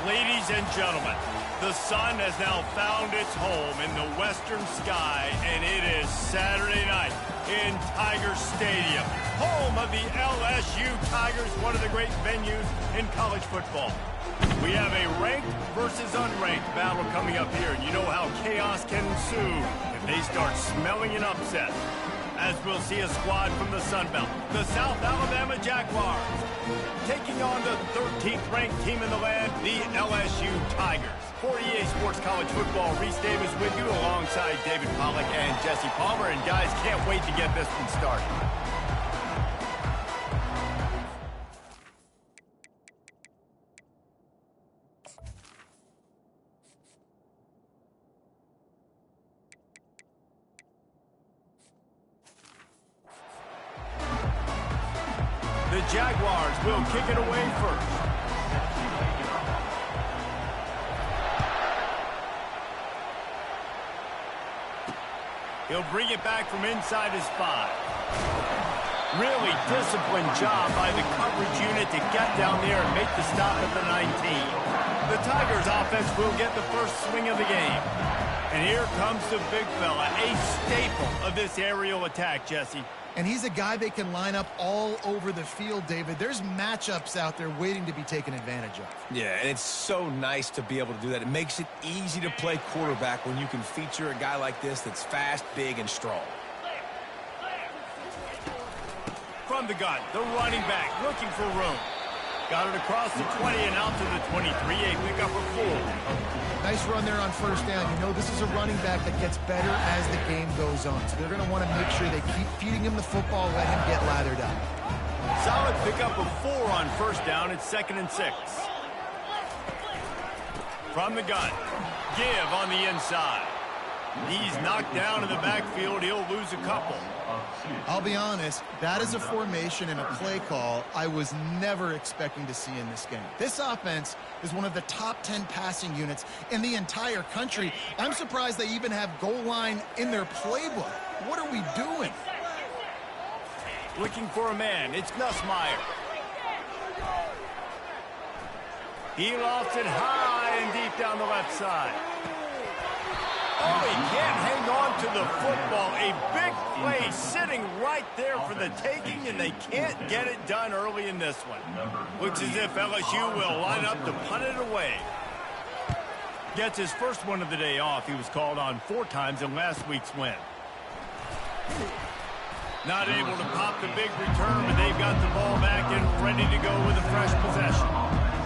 Ladies and gentlemen, The sun has now found its home in the western sky, and it is Saturday night in Tiger Stadium, home of the LSU Tigers, one of the great venues in college football. We have a ranked versus unranked battle coming up here, and you know how chaos can ensue if they start smelling an upset. As we'll see a squad from the Sun Belt, the S.Alabama Jaguars, taking on the 13th ranked team in the land, the LSU Tigers. For EA Sports College Football, Reese Davis with you alongside David Pollack and Jesse Palmer. And guys, can't wait to get this one started. The Jaguars will kick it away first. He'll bring it back from inside his 5. Really disciplined job by the coverage unit to get down there and make the stop at the 19. The Tigers offense will get the first swing of the game. And here comes the big fella, a staple of this aerial attack, Jesse. And he's a guy they can line up all over the field, David. There's matchups out there waiting to be taken advantage of. Yeah, and it's so nice to be able to do that. It makes it easy to play quarterback when you can feature a guy like this that's fast, big, and strong. From the gun, the running back looking for room. Got it across the 20 and out to the 23, a pickup of 4. Nice run there on first down. You know this is a running back that gets better as the game goes on. So they're going to want to make sure they keep feeding him the football, let him get lathered up. Solid pickup of 4 on first down. It's 2nd and 6. From the gun, give on the inside. He's knocked down in the backfield. He'll lose a couple. I'll be honest, that is a formation and a play call I was never expecting to see in this game. This offense is one of the top 10 passing units in the entire country. I'm surprised they even have goal line in their playbook. What are we doing? Looking for a man. It's Nussmeier. He lofts it high and deep down the left side. Oh, he can't hang on to the football. A big play sitting right there for the taking, and they can't get it done early in this one. Looks as if LSU will line up to punt it away. Gets his first one of the day off. He was called on 4 times in last week's win. Not able to pop the big return, but they've got the ball back and ready to go with a fresh possession.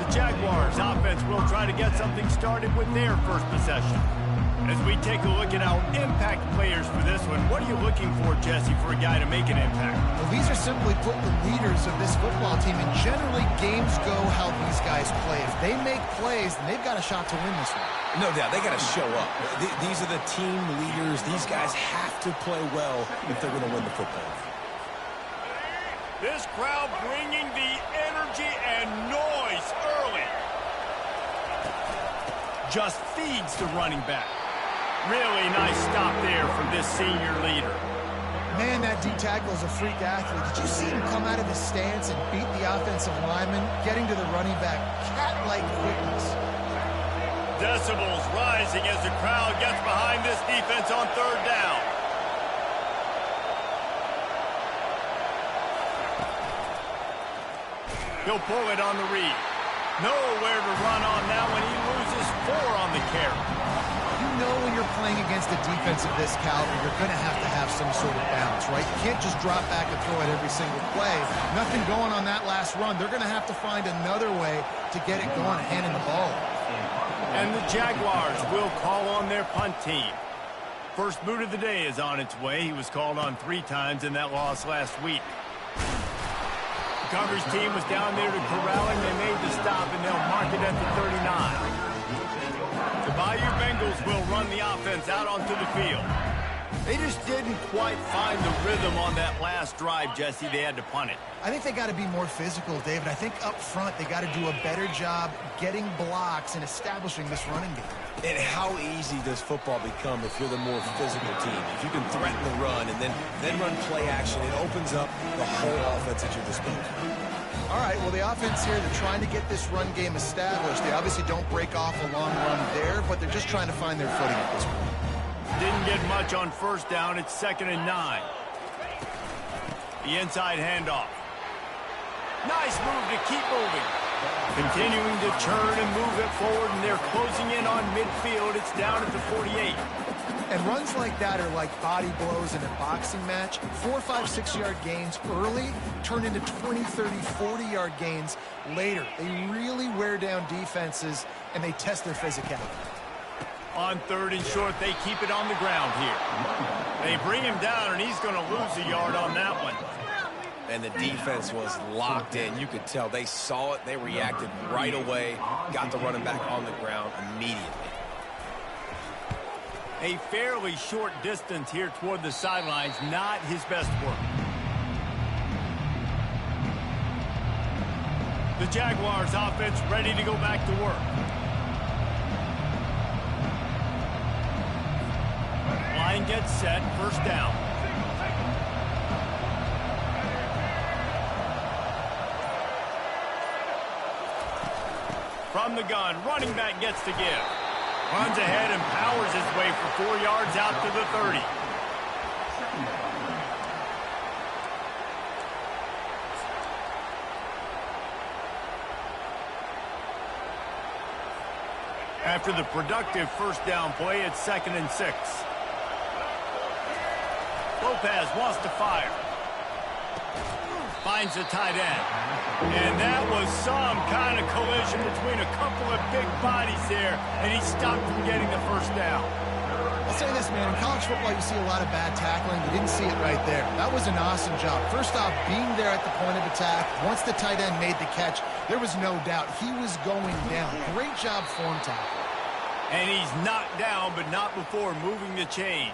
The Jaguars offense will try to get something started with their first possession. As we take a look at our impact players for this one, what are you looking for, Jesse, for a guy to make an impact? Well, these are simply put the leaders of this football team, and generally games go how these guys play. If they make plays, then they've got a shot to win this one. No doubt, they got to show up. These are the team leaders. These guys have to play well if they're going to win the football. This crowd bringing the energy and noise early. Just feeds the running back. Really nice stop there from this senior leader. Man, that D-tackle is a freak athlete. Did you see him come out of his stance and beat the offensive lineman, getting to the running back? Cat-like quickness. Decibels rising as the crowd gets behind this defense on 3rd down. He'll pull it on the read. Nowhere to run on that one. He loses 4 on the carry. You know when you're playing against a defense of this caliber, you're going to have some sort of balance, right? You can't just drop back and throw it every single play. Nothing going on that last run. They're going to have to find another way to get it going and handing the ball. And the Jaguars will call on their punt team. First boot of the day is on its way. He was called on 3 times in that loss last week. The coverage team was down there to corral him. They made the stop, and they'll mark it at the 39. The Bayou Bengals will run the offense out onto the field. They just didn't quite find the rhythm on that last drive, Jesse. They had to punt it. I think they got to be more physical, David. I think up front they got to do a better job getting blocks and establishing this running game. And how easy does football become if you're the more physical team? If you can threaten the run and then run play action, it opens up the whole offense at your disposal. All right, well, the offense here, they're trying to get this run game established. They obviously don't break off a long run there, but they're just trying to find their footing at this point. Didn't get much on first down. It's 2nd and 9. The inside handoff. Nice move to keep moving. Continuing to turn and move it forward, and they're closing in on midfield. It's down at the 48. And runs like that are like body blows in a boxing match. 4, 5, 6-yard gains early turn into 20, 30, 40-yard gains later. They really wear down defenses, and they test their physicality. On 3rd and short, they keep it on the ground here. They bring him down, and he's going to lose a yard on that one. And the defense was locked in. You could tell they saw it. They reacted right away. Got the running back on the ground immediately. A fairly short distance here toward the sidelines. Not his best work. The Jaguars offense ready to go back to work. Line gets set. First down. From the gun, running back gets to give. Runs ahead and powers his way for 4 yards out to the 30. After the productive first down play, it's 2nd and 6. Lopez wants to fire. Finds the tight end. And that was some kind of collision between a couple of big bodies there, and he stopped from getting the first down. I'll say this, man. In college football, you see a lot of bad tackling. You didn't see it right there. That was an awesome job. First off, being there at the point of attack. Once the tight end made the catch, there was no doubt he was going down. Great job form tackle. And he's knocked down, but not before moving the chains.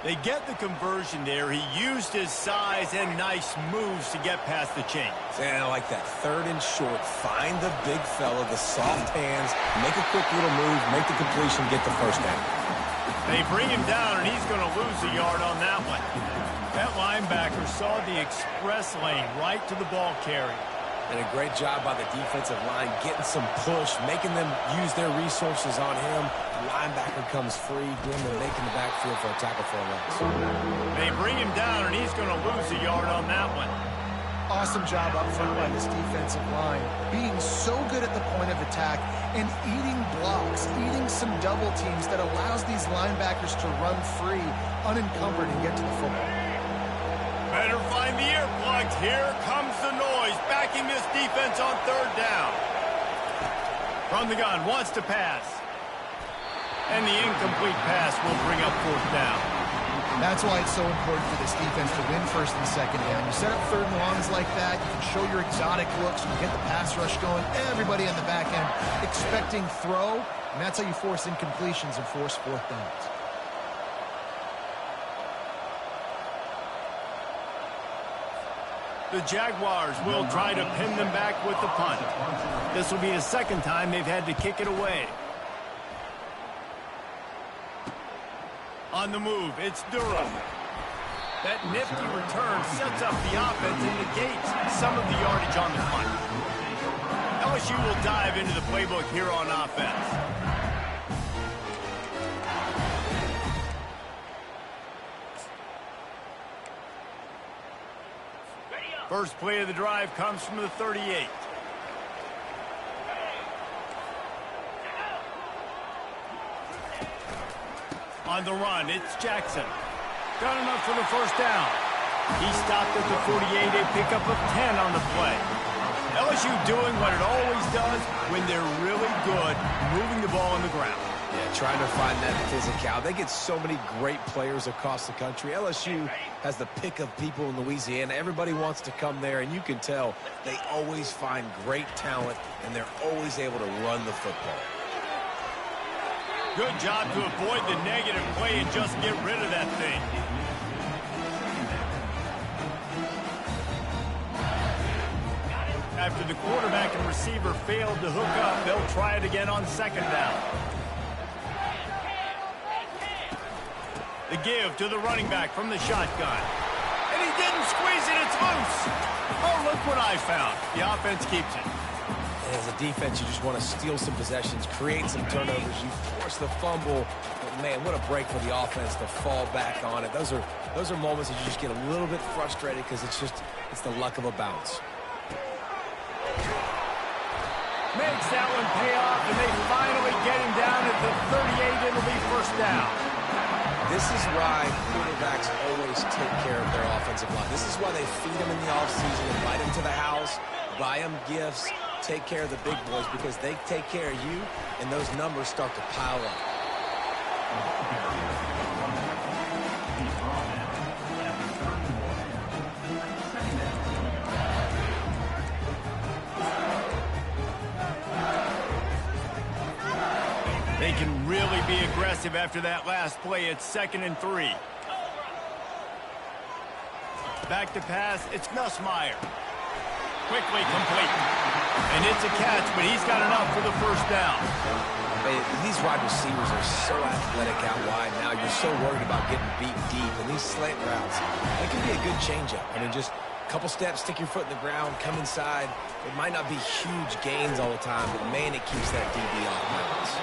They get the conversion there. He used his size and nice moves to get past the chains. And I like that. 3rd and short. Find the big fella, the soft hands, make a quick little move, make the completion, get the first down. They bring him down, and he's going to lose a yard on that one. That linebacker saw the express lane right to the ball carrier. And a great job by the defensive line, getting some push, making them use their resources on him. The linebacker comes free, doing the making the backfield for a tackle for a loss. They bring him down, and he's going to lose a yard on that one. Awesome job up front by this defensive line, being so good at the point of attack and eating blocks, eating some double teams that allows these linebackers to run free, unencumbered, and get to the football. Better find the earplugs. Here comes the noise, backing this defense on 3rd down. From the gun, wants to pass. And the incomplete pass will bring up 4th down. That's why it's so important for this defense to win 1st and 2nd down. You set up 3rd and longs like that, you can show your exotic looks, you can get the pass rush going, everybody on the back end expecting throw, and that's how you force incompletions and force 4th downs. The Jaguars will try to pin them back with the punt. This will be the 2nd time they've had to kick it away. On the move, it's Durham. That nifty return sets up the offense and negates some of the yardage on the punt. LSU will dive into the playbook here on offense. First play of the drive comes from the 38. On the run, it's Jackson. Got enough for the first down. He stopped at the 48, a pickup of 10 on the play. LSU doing what it always does when they're really good, moving the ball on the ground. Yeah, trying to find that physicality. They get so many great players across the country. LSU has the pick of people in Louisiana. Everybody wants to come there, and you can tell they always find great talent, and they're always able to run the football. Good job to avoid the negative play and just get rid of that thing. After the quarterback and receiver failed to hook up, they'll try it again on 2nd down. The give to the running back from the shotgun. And he didn't squeeze it, it's loose. Oh, look what I found. The offense keeps it. And as a defense, you just want to steal some possessions, create some turnovers. You force the fumble. But, man, what a break for the offense to fall back on it. Those are moments that you just get a little bit frustrated because it's the luck of a bounce. Makes that one pay off, and they finally get him down at the 38. It'll be first down. This is why quarterbacks always take care of their offensive line. This is why they feed them in the offseason, invite them to the house, buy them gifts, take care of the big boys, because they take care of you, and those numbers start to pile up. They can really be aggressive after that last play. It's 2nd and 3. Back to pass. It's Nussmeier. Quickly complete. And it's a catch, but he's got enough for the first down. These wide receivers are so athletic out wide now. You're so worried about getting beat deep. And these slant routes, they can be a good changeup. I mean, just a couple steps, stick your foot in the ground, come inside. It might not be huge gains all the time, but, man, it keeps that DB off balance.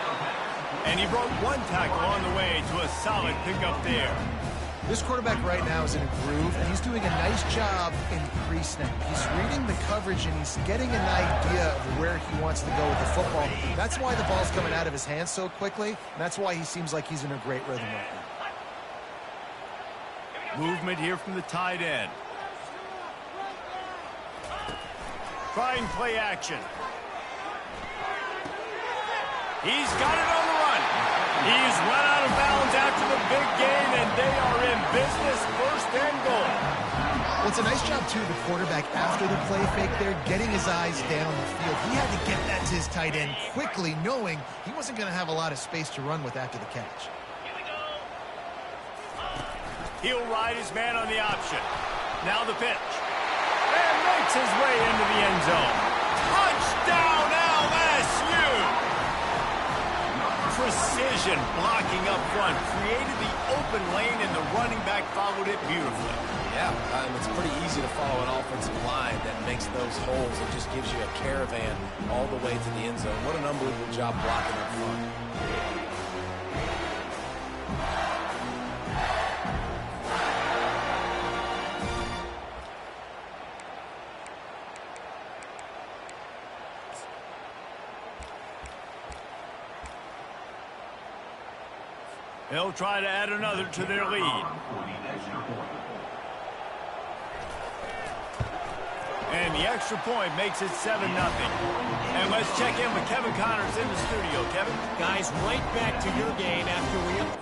And he broke one tackle on the way to a solid pickup there. This quarterback right now is in a groove, and he's doing a nice job in pre-snap. He's reading the coverage, and he's getting an idea of where he wants to go with the football. That's why the ball's coming out of his hands so quickly, and that's why he seems like he's in a great rhythm right now. Movement here from the tight end. Trying play action. He's got it on the run. He's run out of bounds after the big gain, and they are in business, 1st and goal. Well, it's a nice job, too, the quarterback, after the play fake there, getting his eyes down the field. He had to get that to his tight end quickly, knowing he wasn't going to have a lot of space to run with after the catch. He'll ride his man on the option. Now the pitch. And makes his way into the end zone. Touchdown, LSU! Precision blocking up front created the open lane, and the running back followed it beautifully. Yeah, it's pretty easy to follow an offensive line that makes those holes and just gives you a caravan all the way to the end zone. What an unbelievable job blocking up front. They'll try to add another to their lead. And the extra point makes it 7-0. And let's check in with Kevin Connors in the studio. Kevin? Guys, right back to your game after we...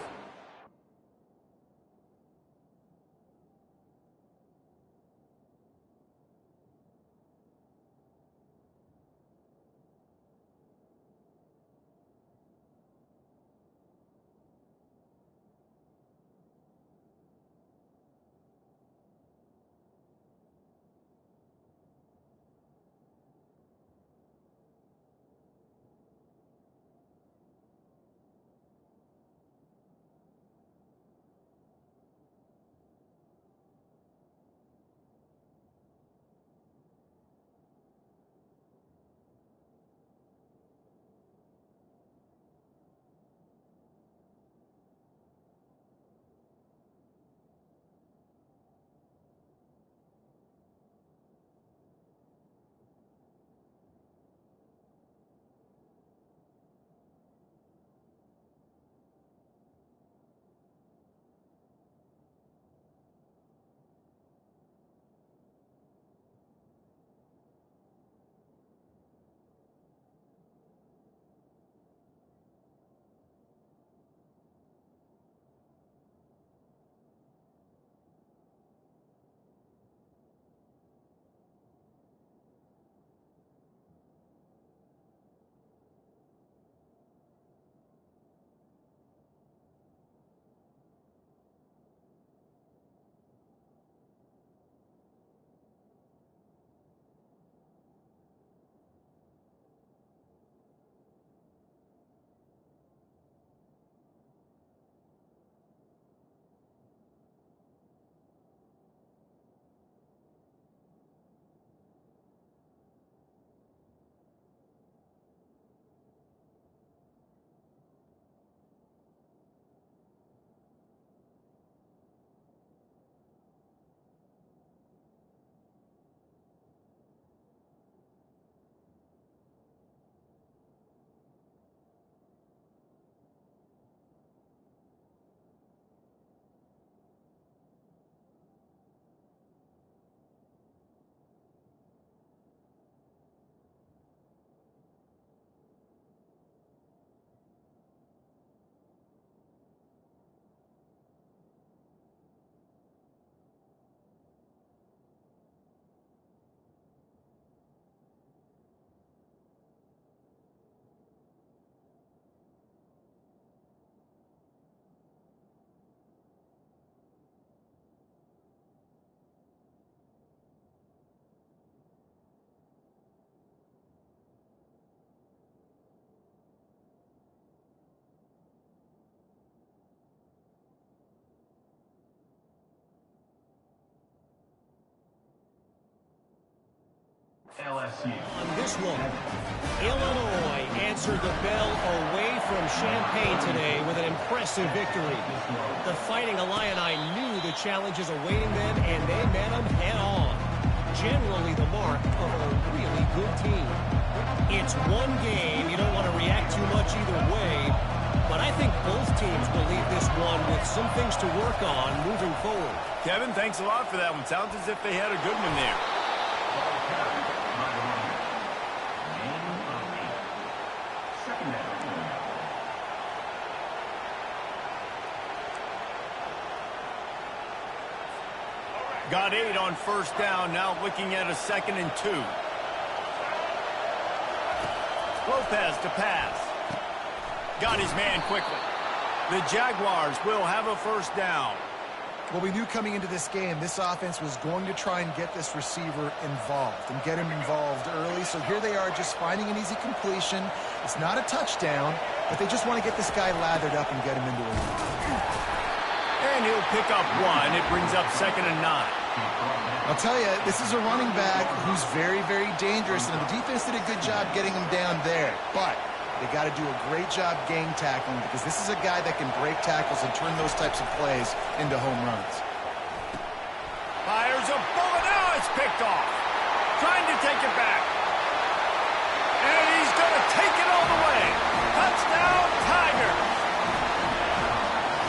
LSU. On this one, Illinois answered the bell away from Champaign today with an impressive victory. The Fighting Illini knew the challenges awaiting them, and they met them head-on. Generally the mark of a really good team. It's one game. You don't want to react too much either way, but I think both teams will leave this one with some things to work on moving forward. Kevin, thanks a lot for that one. Sounds as if they had a good one there. Got 8 on first down, now looking at a 2nd and 2. Lopez to pass. Got his man quickly. The Jaguars will have a first down. Well, we knew coming into this game, this offense was going to try and get this receiver involved and get him involved early. So here they are just finding an easy completion. It's not a touchdown, but they just want to get this guy lathered up and get him into a lead. And he'll pick up 1. It brings up 2nd and 9. I'll tell you, this is a running back who's very, very dangerous, and the defense did a good job getting him down there. But they got to do a great job game tackling, because this is a guy that can break tackles and turn those types of plays into home runs. Fires a bullet. Now it's picked off. Trying to take it back. And he's going to take it all the way. Touchdown, Tigers.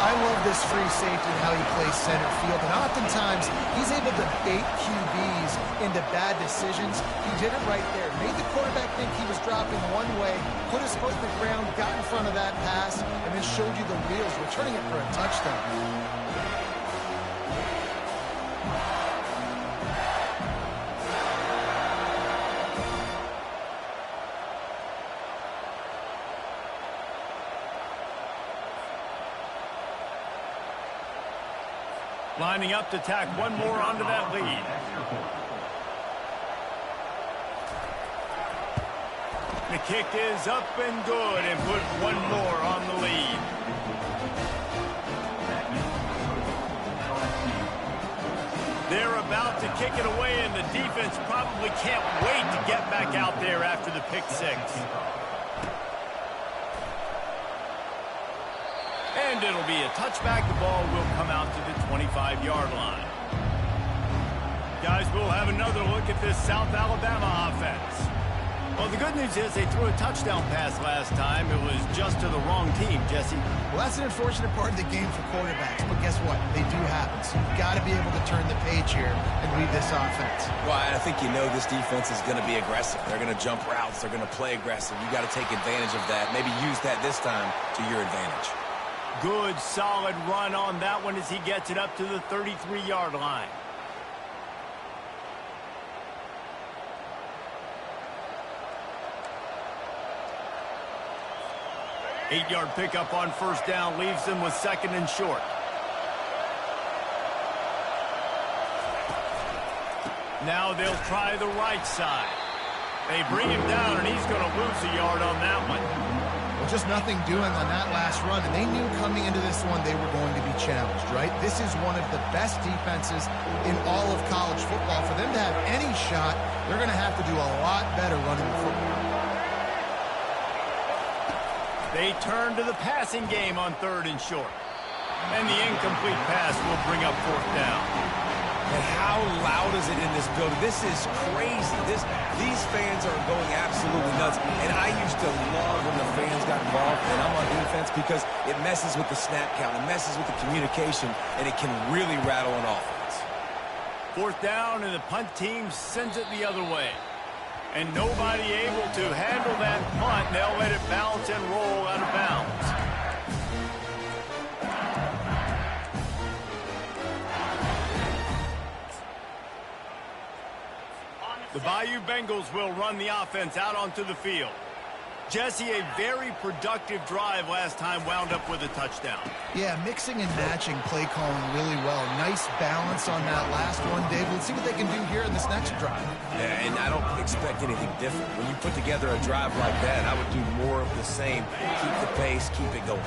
I love this free safety and how he plays center field, and oftentimes he's able to bait QBs into bad decisions. He did it right there. Made the quarterback think he was dropping one way, put his foot in the ground, got in front of that pass, and then showed you the wheels, returning it for a touchdown. Lining up to tack one more onto that lead. The kick is up and good, and put one more on the lead. They're about to kick it away, and the defense probably can't wait to get back out there after the pick 6. And it'll be a touchback. The ball will come out to the 25-yard line. Guys, we'll have another look at this South Alabama offense. Well, the good news is they threw a touchdown pass last time. It was just to the wrong team, Jesse. Well, that's an unfortunate part of the game for quarterbacks, but guess what? They do happen. So you've got to be able to turn the page here and lead this offense. Well, I think you know this defense is going to be aggressive. They're going to jump routes. They're going to play aggressive. You got to take advantage of that. Maybe use that this time to your advantage. Good, solid run on that one as he gets it up to the 33-yard line. Eight-yard pickup on first down leaves them with 2nd and short. Now they'll try the right side. They bring him down, and he's going to lose a yard on that one. Well, just nothing doing on that last run, and they knew coming into this one they were going to be challenged, right? This is one of the best defenses in all of college football. For them to have any shot, they're going to have to do a lot better running the football. They turn to the passing game on 3rd and short. And the incomplete pass will bring up 4th down. And how loud is it in this building? This is crazy. These fans are going absolutely nuts. And I used to love when the fans got involved, and I'm on defense, because it messes with the snap count. It messes with the communication, and it can really rattle an offense. 4th down, and the punt team sends it the other way. And nobody able to handle that punt. They'll let it bounce and roll out of bounds. The Bayou Bengals will run the offense out onto the field. Jesse, a very productive drive last time wound up with a touchdown. Yeah, mixing and matching play calling really well. Nice balance on that last one, Dave. Let's see what they can do here in this next drive. Yeah, and I don't expect anything different. When you put together a drive like that, I would do more of the same. Keep the pace, keep it going.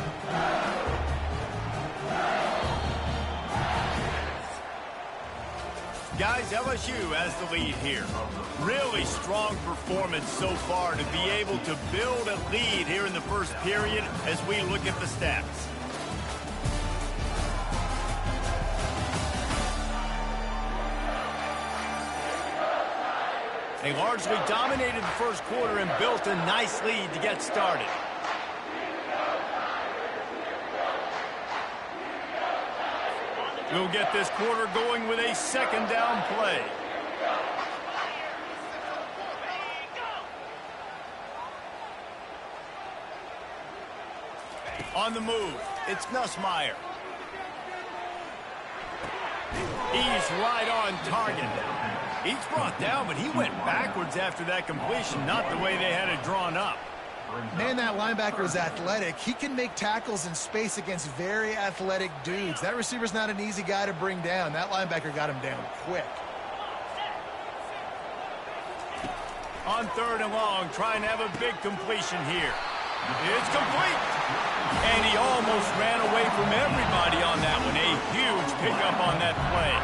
Guys, LSU has the lead here. Really strong performance so far to be able to build a lead here in the first period as we look at the stats. They largely dominated the first quarter and built a nice lead to get started. We'll get this quarter going with a second down play. On the move, it's Nussmeier. He's right on target. He's brought down, but he went backwards after that completion, not the way they had it drawn up. Man, that linebacker is athletic. He can make tackles in space against very athletic dudes. That receiver's not an easy guy to bring down. That linebacker got him down quick. On 3rd and long, trying to have a big completion here. It's complete. And he almost ran away from everybody on that one. A huge pickup on that play.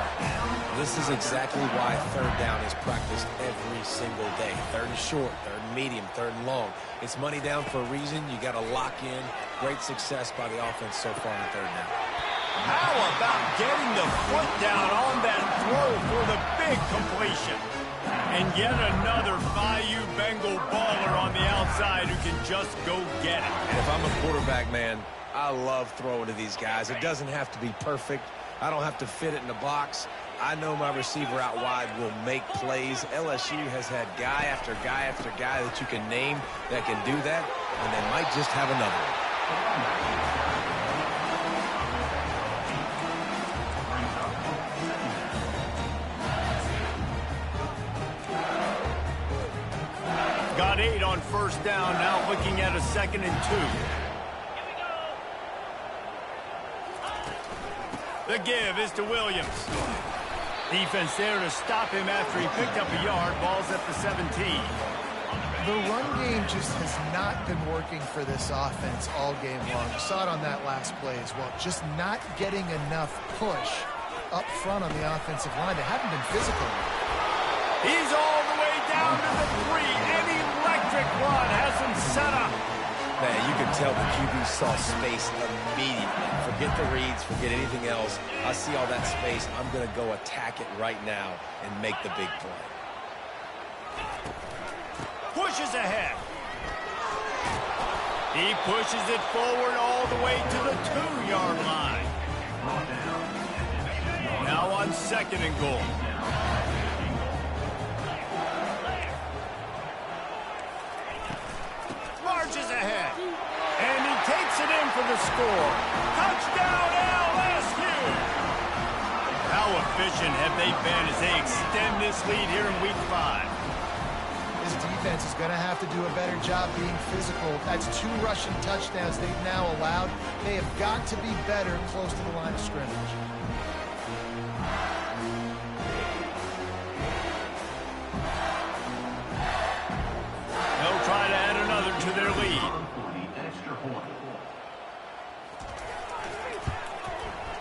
This is exactly why 3rd down is practiced every single day. 3rd and short, 3rd and medium, 3rd and long. It's money down for a reason. You got to lock in. Great success by the offense so far on 3rd down. How about getting the foot down on that throw for the big completion? And yet another Bayou Bengal baller on the outside who can just go get it. And if I'm a quarterback, man, I love throwing to these guys. It doesn't have to be perfect. I don't have to fit it in the box. I know my receiver out wide will make plays. LSU has had guy after guy after guy that you can name that can do that, and they might just have another one. Got 8 on 1st down, now looking at a 2nd and 2. The give is to Williams. Defense there to stop him after he picked up a yard. Ball's at the 17. The run game just has not been working for this offense all game long. You saw it on that last play as well. Just not getting enough push up front on the offensive line. They haven't been physical. He's all the way down to the 3. An electric run has him set up. Man, you can tell the QB saw space immediately. Forget the reads, forget anything else. I see all that space. I'm going to go attack it right now and make the big play. Pushes ahead. He pushes it forward all the way to the 2-yard line. Now on 2nd and goal. Marches ahead. And he takes it in for the score. Touchdown, LSU! How efficient have they been as they extend this lead here in Week 5? This defense is going to have to do a better job being physical. That's 2 rushing touchdowns they've now allowed. They have got to be better close to the line of scrimmage. They'll try to add another to their lead.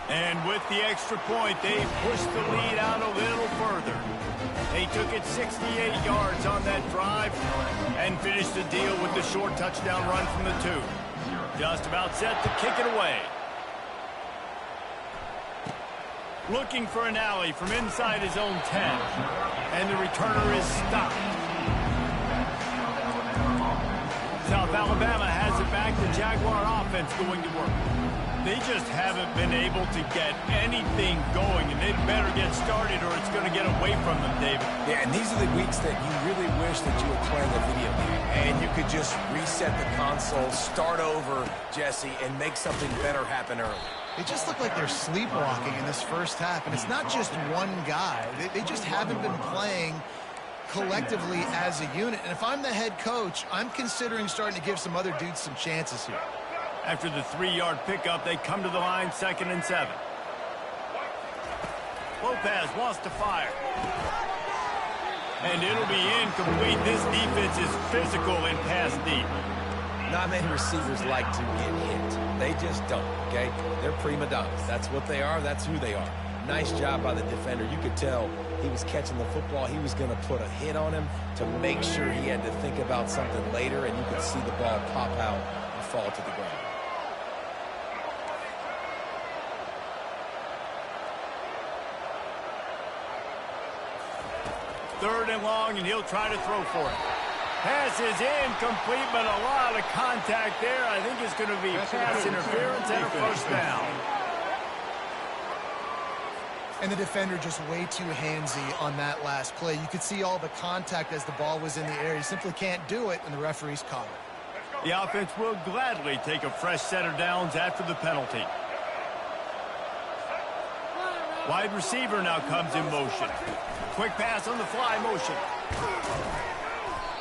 And with the extra point, they pushed the lead out a little further. They took it 68 yards on that drive and finished the deal with the short touchdown run from the 2. Just about set to kick it away. Looking for an alley from inside his own 10. And the returner is stopped. S.Alabama has it back. The Jaguar offense going to work. They just haven't been able to get anything going, and they better get started or it's going to get away from them, David. Yeah, and these are the weeks that you really wish that you were playing a video game, and you could just reset the console, start over, Jesse, and make something better happen early. They just look like they're sleepwalking in this first half, and it's not just one guy. They just haven't been playing collectively as a unit. And if I'm the head coach, I'm considering starting to give some other dudes some chances here. After the 3-yard pickup, they come to the line, 2nd and 7. Lopez wants to fire. And it'll be incomplete. This defense is physical in pass deep. Not many receivers like to get hit. They just don't, okay? They're prima donnas. That's what they are. That's who they are. Nice job by the defender. You could tell he was catching the football. He was going to put a hit on him to make sure he had to think about something later, and you could see the ball pop out and fall to the ground. Third and long, and he'll try to throw for it. Pass is incomplete, but a lot of contact there. I think it's going to be pass interference and a first down. And the defender just way too handsy on that last play. You could see all the contact as the ball was in the air. He simply can't do it, and the referees call it. The offense will gladly take a fresh set of downs after the penalty. Wide receiver now comes in motion. Quick pass on the fly motion.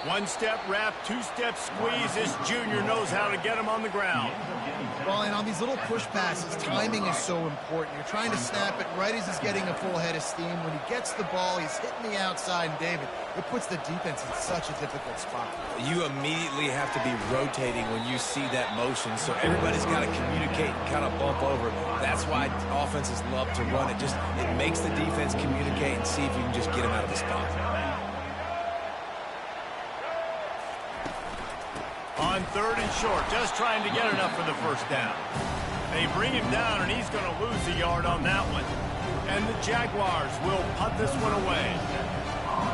One-step wrap, two-step squeeze. This junior knows how to get him on the ground. Well, and on these little push passes, timing is so important. You're trying to snap it right as he's getting a full head of steam. When he gets the ball, he's hitting the outside, and David, it puts the defense in such a difficult spot. You immediately have to be rotating when you see that motion, so everybody's got to communicate and kind of bump over. That's why offenses love to run it. It makes the defense communicate and see if you can just get him out of the spot. On third and short, just trying to get enough for the first down. They bring him down, and he's going to lose a yard on that one. And the Jaguars will punt this one away.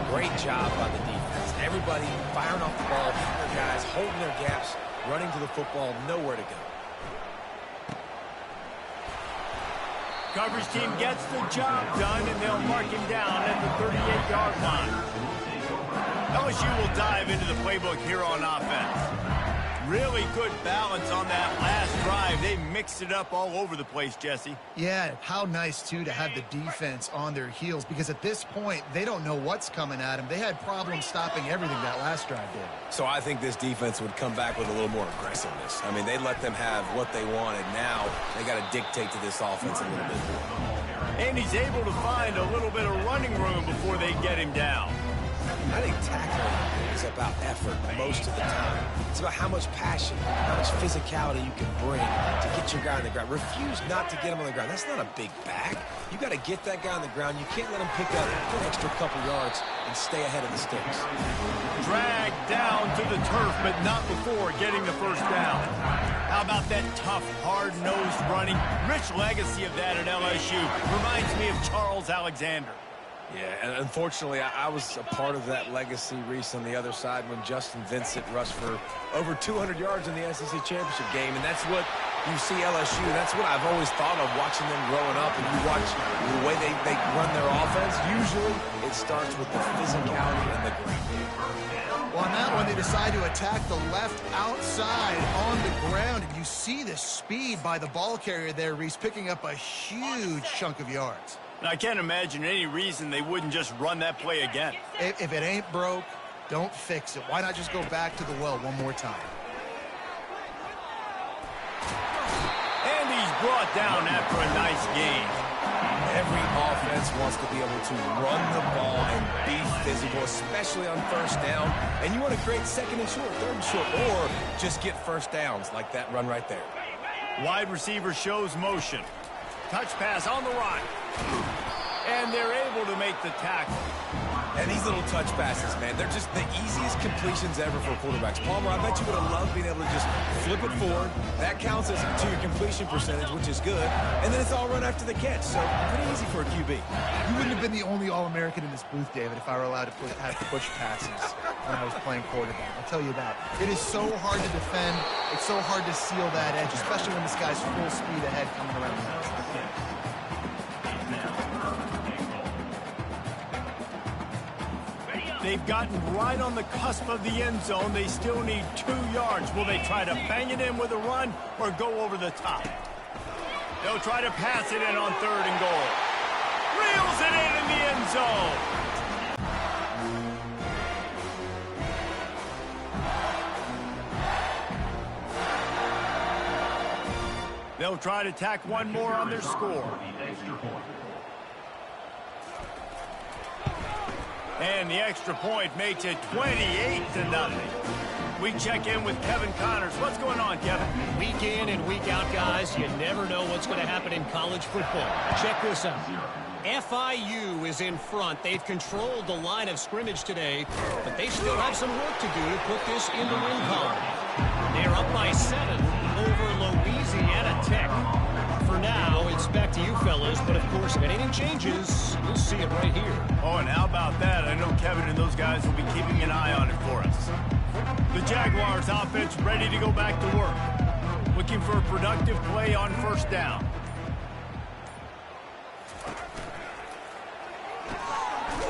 Great job by the defense. Everybody firing off the ball, their guys holding their gaps, running to the football, nowhere to go. Coverage team gets the job done, and they'll mark him down at the 38-yard line. LSU will dive into the playbook here on offense. Really good balance on that last drive. They mixed it up all over the place, Jesse. Yeah, how nice, too, to have the defense on their heels, because at this point, they don't know what's coming at them. They had problems stopping everything that last drive did. So I think this defense would come back with a little more aggressiveness. I mean, they let them have what they wanted. Now they got to dictate to this offense a little bit more. And he's able to find a little bit of running room before they get him down. I think tackling is about effort most of the time. It's about how much passion, how much physicality you can bring to get your guy on the ground. Refuse not to get him on the ground. That's not a big back. You got to get that guy on the ground. You can't let him pick up an extra couple yards and stay ahead of the sticks. Dragged down to the turf, but not before getting the first down. How about that tough, hard-nosed running? Rich legacy of that at LSU. Reminds me of Charles Alexander. Yeah, and unfortunately, I was a part of that legacy, Reese, on the other side when Justin Vincent rushed for over 200 yards in the SEC Championship game, and that's what you see LSU. That's what I've always thought of watching them growing up, and you watch the way they run their offense. Usually, it starts with the physicality and the grit. Well, on that one, they decide to attack the left outside on the ground, and you see the speed by the ball carrier there, Reese, picking up a huge chunk of yards. I can't imagine any reason they wouldn't just run that play again. If it ain't broke, don't fix it. Why not just go back to the well one more time? And he's brought down after a nice gain. Every offense wants to be able to run the ball and be physical, especially on first down. And you want to create second and short, third and short, or just get first downs like that run right there. Wide receiver shows motion. Touch pass on the right. And they're able to make the tackle. And these little touch passes, man, they're just the easiest completions ever for quarterbacks. Palmer, I bet you would have loved being able to just flip it forward. That counts as to your completion percentage, which is good. And then it's all run after the catch, so pretty easy for a QB. You wouldn't have been the only All-American in this booth, David, if I were allowed to have push passes when I was playing quarterback. I'll tell you that. It is so hard to defend. It's so hard to seal that edge, especially when this guy's full speed ahead coming around the outside. They've gotten right on the cusp of the end zone. They still need 2 yards. Will they try to bang it in with a run or go over the top? They'll try to pass it in on third and goal. Reels it in the end zone. They'll try to tack one more on their score. And the extra point makes it 28-0. We check in with Kevin Connors. What's going on, Kevin? Week in and week out, guys, you never know what's going to happen in college football. Check this out. FIU is in front. They've controlled the line of scrimmage today, but they still have some work to do to put this in the win column. They're up by 7 over Louisiana Tech. For now, it's back to you fellas, but of course, if anything changes, you'll see it right here. Oh, and how about that? I know Kevin and those guys will be keeping an eye on it for us. The Jaguars offense ready to go back to work. Looking for a productive play on first down.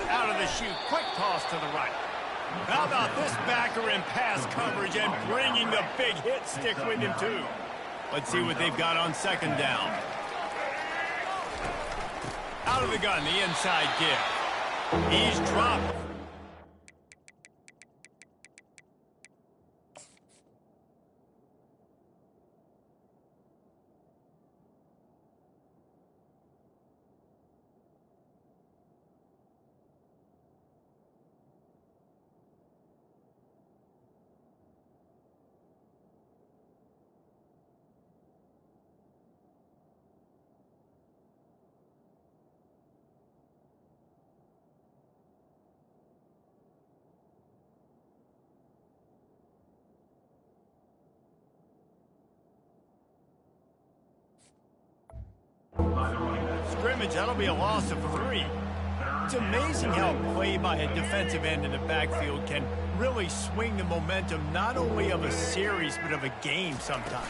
Out of the chute, quick toss to the right. How about this backer in pass coverage and bringing the big hit stick with him too. Let's see what they've got on second down. Out of the gun, the inside give. He's dropped. Scrimmage, that'll be a loss of 3. It's amazing how a play by a defensive end in the backfield can really swing the momentum not only of a series but of a game sometimes.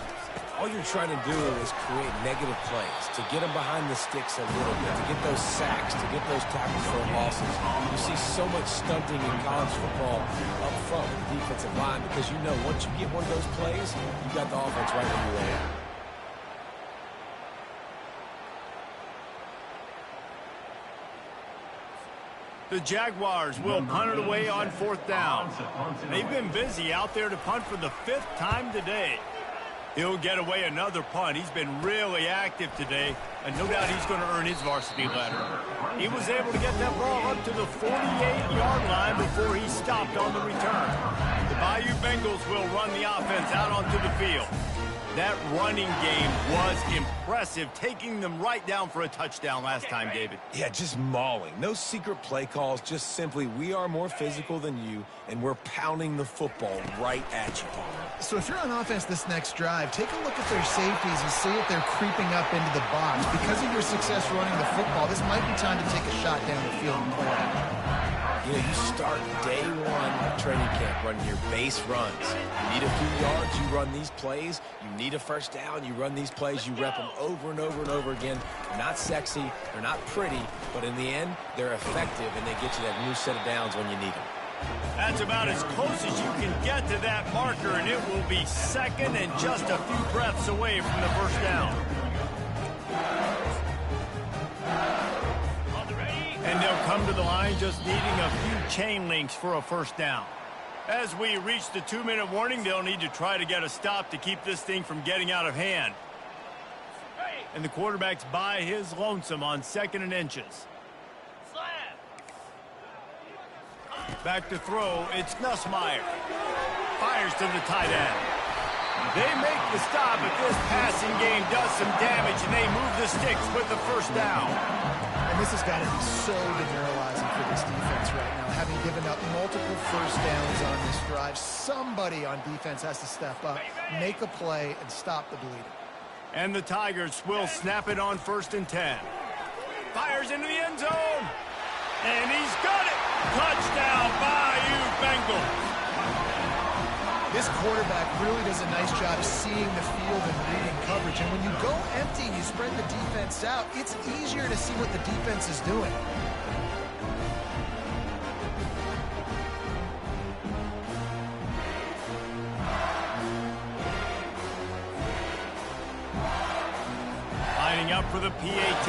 All you're trying to do is create negative plays, to get them behind the sticks a little bit, to get those sacks, to get those tackles for losses. You see so much stunting in college football up front with the defensive line because you know once you get one of those plays, you got the offense right where you are. The Jaguars will punt it away on fourth down. They've been busy out there to punt for the 5th time today. He'll get away another punt. He's been really active today, and no doubt he's going to earn his varsity letter. He was able to get that ball up to the 48-yard line before he stopped on the return. The Bayou Bengals will run the offense out onto the field. That running game was impressive, taking them right down for a touchdown last time, David. Yeah, just mauling. No secret play calls, just simply we are more physical than you, and we're pounding the football right at you. So if you're on offense this next drive, take a look at their safeties and see if they're creeping up into the box. Because of your success running the football, this might be time to take a shot down the field and play out. You know, you start day one of training camp running your base runs. You need a few yards, you run these plays. You need a first down, you run these plays. You rep them over and over and over again. They're not sexy, they're not pretty, but in the end, they're effective, and they get you that new set of downs when you need them. That's about as close as you can get to that marker, and it will be second and just a few breaths away from the first down. And they'll come to the line just needing a few chain links for a first down. As we reach the 2-minute warning, they'll need to try to get a stop to keep this thing from getting out of hand. And the quarterback's by his lonesome on 2nd and inches. Back to throw, it's Nussmeier. Fires to the tight end. They make the stop, but this passing game does some damage, and they move the sticks with the first down. And this has got to be so demoralizing for this defense right now. Having given up multiple first downs on this drive, somebody on defense has to step up, make a play, and stop the bleeding. And the Tigers will snap it on 1st and 10. Fires into the end zone. And he's got it. Touchdown, Bayou Bengals. This quarterback really does a nice job of seeing the field and reading coverage. And when you go empty and you spread the defense out, it's easier to see what the defense is doing. Lining up for the PAT.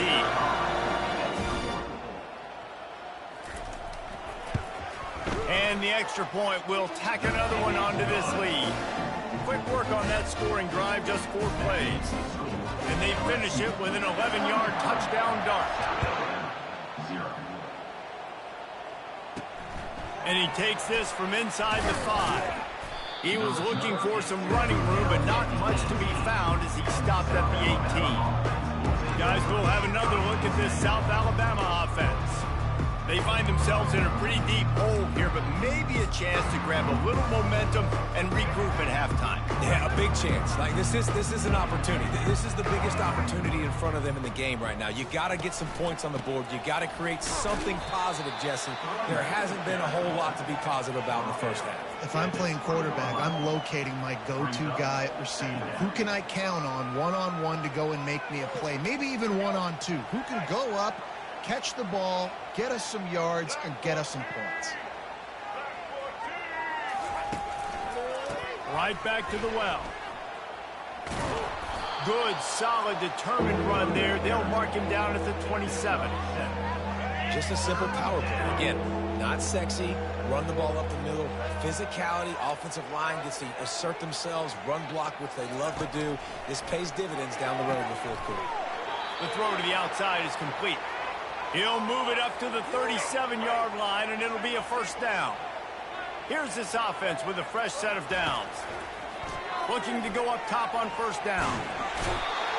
And the extra point will tack another one onto this lead. Quick work on that scoring drive, just 4 plays. And they finish it with an 11-yard touchdown dart. And he takes this from inside the 5. He was looking for some running room, but not much to be found as he stopped at the 18. Guys, we'll have another look at this South Alabama offense. They find themselves in a pretty deep hole here, but maybe a chance to grab a little momentum and regroup at halftime. Yeah, a big chance. Like, this is an opportunity. This is the biggest opportunity in front of them in the game right now. You got to get some points on the board. You got to create something positive, Jesse. There hasn't been a whole lot to be positive about in the first half. If I'm playing quarterback, I'm locating my go-to guy at receiver. Who can I count on one-on-one to go and make me a play? Maybe even one-on-two. Who can go up, catch the ball, get us some yards, and get us some points? Right back to the well. Good, solid, determined run there. They'll mark him down at the 27. Just a simple power play. Again, not sexy. Run the ball up the middle. Physicality, offensive line gets to assert themselves, run block, which they love to do. This pays dividends down the road in the fourth quarter. The throw to the outside is complete. He'll move it up to the 37-yard line, and it'll be a first down. Here's this offense with a fresh set of downs. Looking to go up top on first down.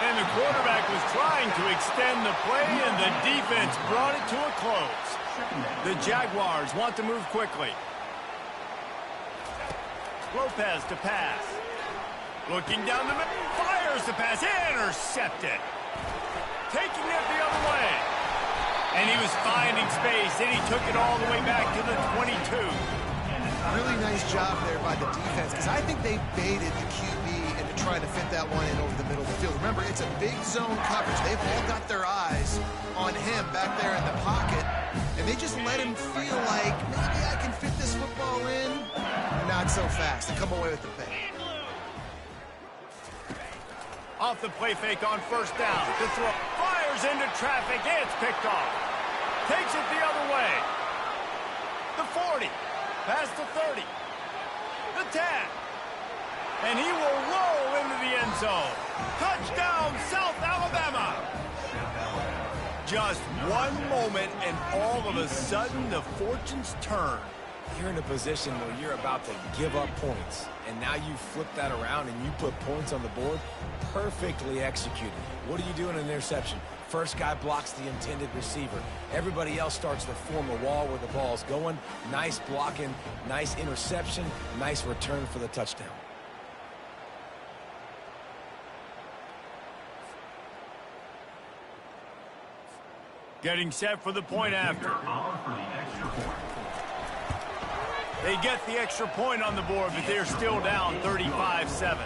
And the quarterback was trying to extend the play, and the defense brought it to a close. The Jaguars want to move quickly. Lopez to pass. Looking down the middle, fires the pass, intercepted. Taking it the other way. And he was finding space, and he took it all the way back to the 22. Really nice job there by the defense, because I think they baited the QB into trying to fit that one in over the middle of the field. Remember, it's a big zone coverage. They've all got their eyes on him back there in the pocket, and they just let him feel like, maybe I can fit this football in. Not so fast. They come away with the pay. Off the play fake on first down. The throw fires into traffic. It's picked off. Takes it the other way. The 40. Past the 30. The 10. And he will roll into the end zone. Touchdown, South Alabama. Just one moment, and all of a sudden, the fortunes turn. You're in a position where you're about to give up points, and now you flip that around and you put points on the board. Perfectly executed. What do you do in an interception? First guy blocks the intended receiver. Everybody else starts to form a wall where the ball's going. Nice blocking, nice interception, nice return for the touchdown. Getting set for the point after. They get the extra point on the board, but they're still down 35-7.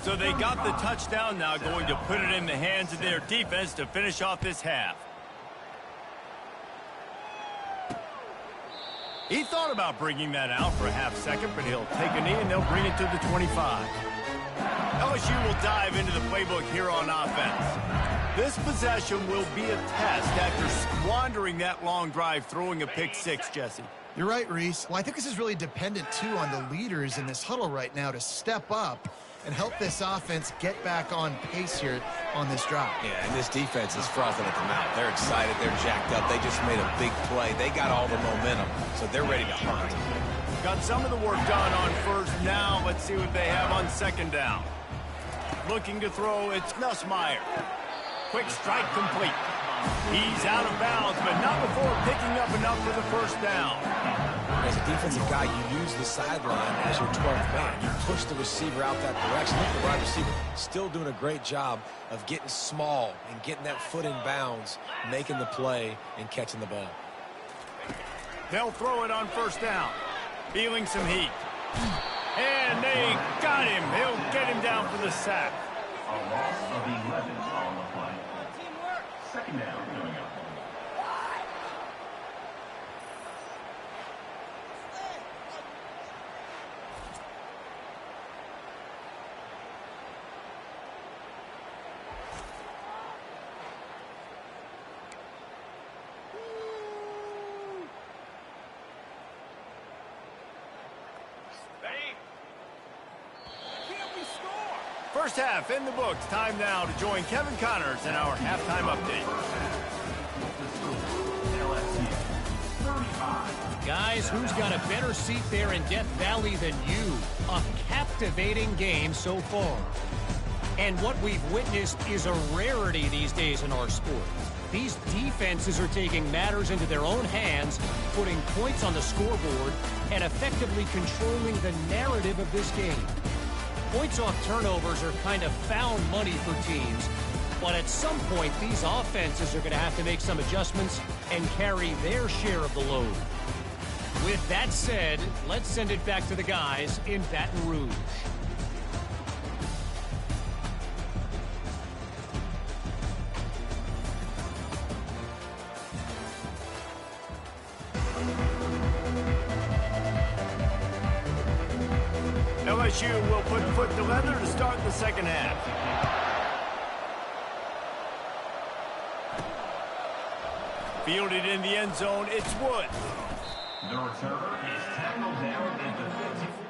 So they got the touchdown, now going to put it in the hands of their defense to finish off this half. He thought about bringing that out for a half second, but he'll take a knee and they'll bring it to the 25. LSU will dive into the playbook here on offense. This possession will be a test after squandering that long drive, throwing a pick six, Jesse. You're right, Reese. Well, I think this is really dependent, too, on the leaders in this huddle right now to step up and help this offense get back on pace here on this drive. Yeah, and this defense is frothing at the mouth. They're excited. They're jacked up. They just made a big play. They got all the momentum, so they're ready to hunt. Got some of the work done on first. Now let's see what they have on second down. Looking to throw, it's Nussmeier. Quick strike complete. He's out of bounds, but not before picking up enough for the first down. As a defensive guy, you use the sideline as your 12th man. You push the receiver out that direction. Look, the wide receiver still doing a great job of getting small and getting that foot in bounds, making the play, and catching the ball. They'll throw it on first down. Feeling some heat. And they got him. He'll get him down for the sack. A loss of 11 on the play. Second down coming up. First half in the books. Time now to join Kevin Connors in our halftime update. Guys, who's got a better seat there in Death Valley than you? A captivating game so far. And what we've witnessed is a rarity these days in our sport. These defenses are taking matters into their own hands, putting points on the scoreboard, and effectively controlling the narrative of this game. Points off turnovers are kind of found money for teams, but at some point, these offenses are going to have to make some adjustments and carry their share of the load. With that said, let's send it back to the guys in Baton Rouge. LSU will put foot to leather to start the second half. Fielded in the end zone, it's Woods. The returner is tackled down at the 50.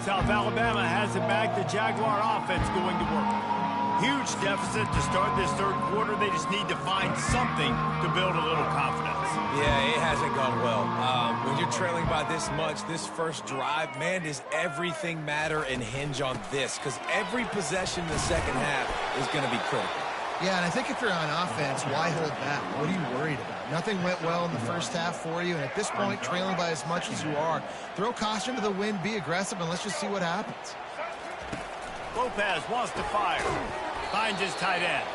South Alabama has it back. The Jaguar offense going to work. Huge deficit to start this third quarter. They just need to find something to build a little confidence. Yeah, it hasn't gone well. When you're trailing by this much, this first drive, man, does everything matter and hinge on this? Because every possession in the second half is going to be critical. Yeah, and I think if you're on offense, why hold back? What are you worried about? Nothing went well in the first half for you, and at this point, trailing by as much as you are, throw caution to the wind, be aggressive, and let's just see what happens. Lopez wants to fire. Finds his tight end.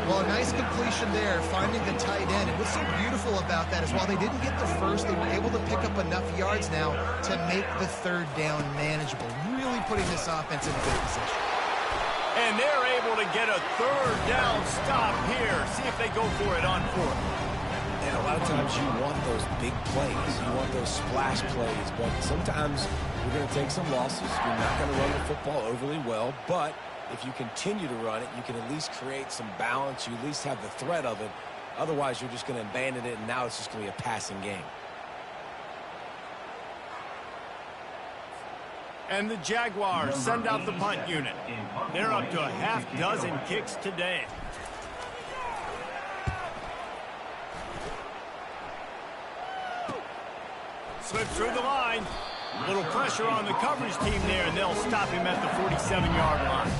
Well, a nice completion there, finding the tight end. And what's so beautiful about that is while they didn't get the first, they were able to pick up enough yards now to make the third down manageable, really putting this offense in a good position. And they're able to get a third down stop here. See if they go for it on fourth. And a lot of times you want those big plays. You want those splash plays. But sometimes you're going to take some losses. You're not going to run the football overly well. But if you continue to run it, you can at least create some balance. You at least have the threat of it. Otherwise, you're just going to abandon it, and now it's just going to be a passing game. And the Jaguars send out the punt unit. They're up to a half dozen kicks today. Slips through the line. A little pressure on the coverage team there, and they'll stop him at the 47-yard line.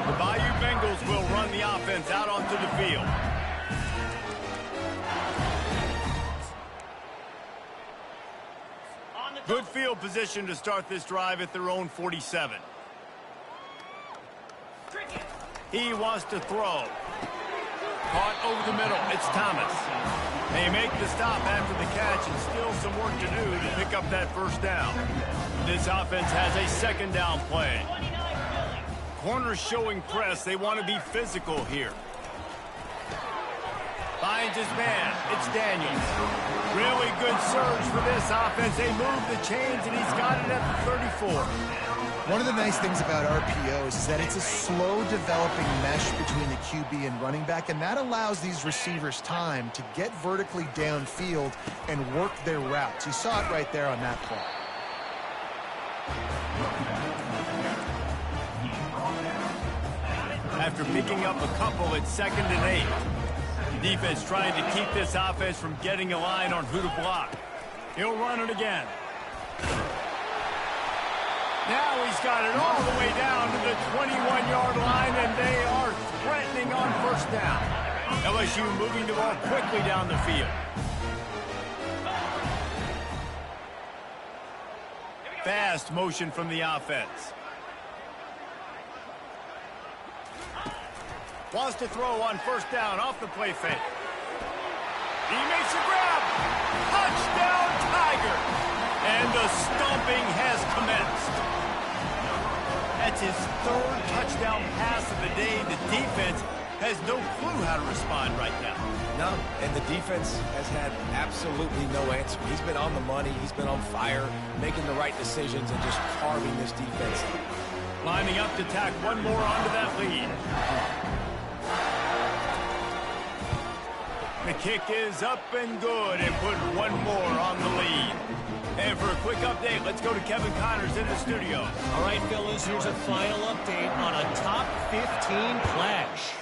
The Bayou Bengals will run the offense out onto the field. Good field position to start this drive at their own 47. He wants to throw. Caught over the middle. It's Thomas. They make the stop after the catch, and still some work to do to pick up that first down. This offense has a second down play. Corners showing press. They want to be physical here. Finds his man. It's Daniels. Really good surge for this offense. They move the chains, and he's got it at the 34. One of the nice things about RPOs is that it's a slow developing mesh between the QB and running back, and that allows these receivers time to get vertically downfield and work their routes. You saw it right there on that play. After picking up a couple, it's 2nd and 8. The defense trying to keep this offense from getting a line on who to block. He'll run it again. Now he's got it all the way down to the 21-yard line, and they are threatening on first down. LSU moving the ball quickly down the field. Fast motion from the offense. Wants to throw on first down off the play fake. He makes a grab. Touchdown, Tiger. And the stomping has commenced. That's his third touchdown pass of the day. The defense has no clue how to respond right now. No, and the defense has had absolutely no answer. He's been on the money. He's been on fire, making the right decisions and just carving this defense up. Lining up to tack one more onto that lead. The kick is up and good, and put one more on the lead. And for a quick update, let's go to Kevin Connors in the studio. All right, fellas, here's a final update on a top 15 clash.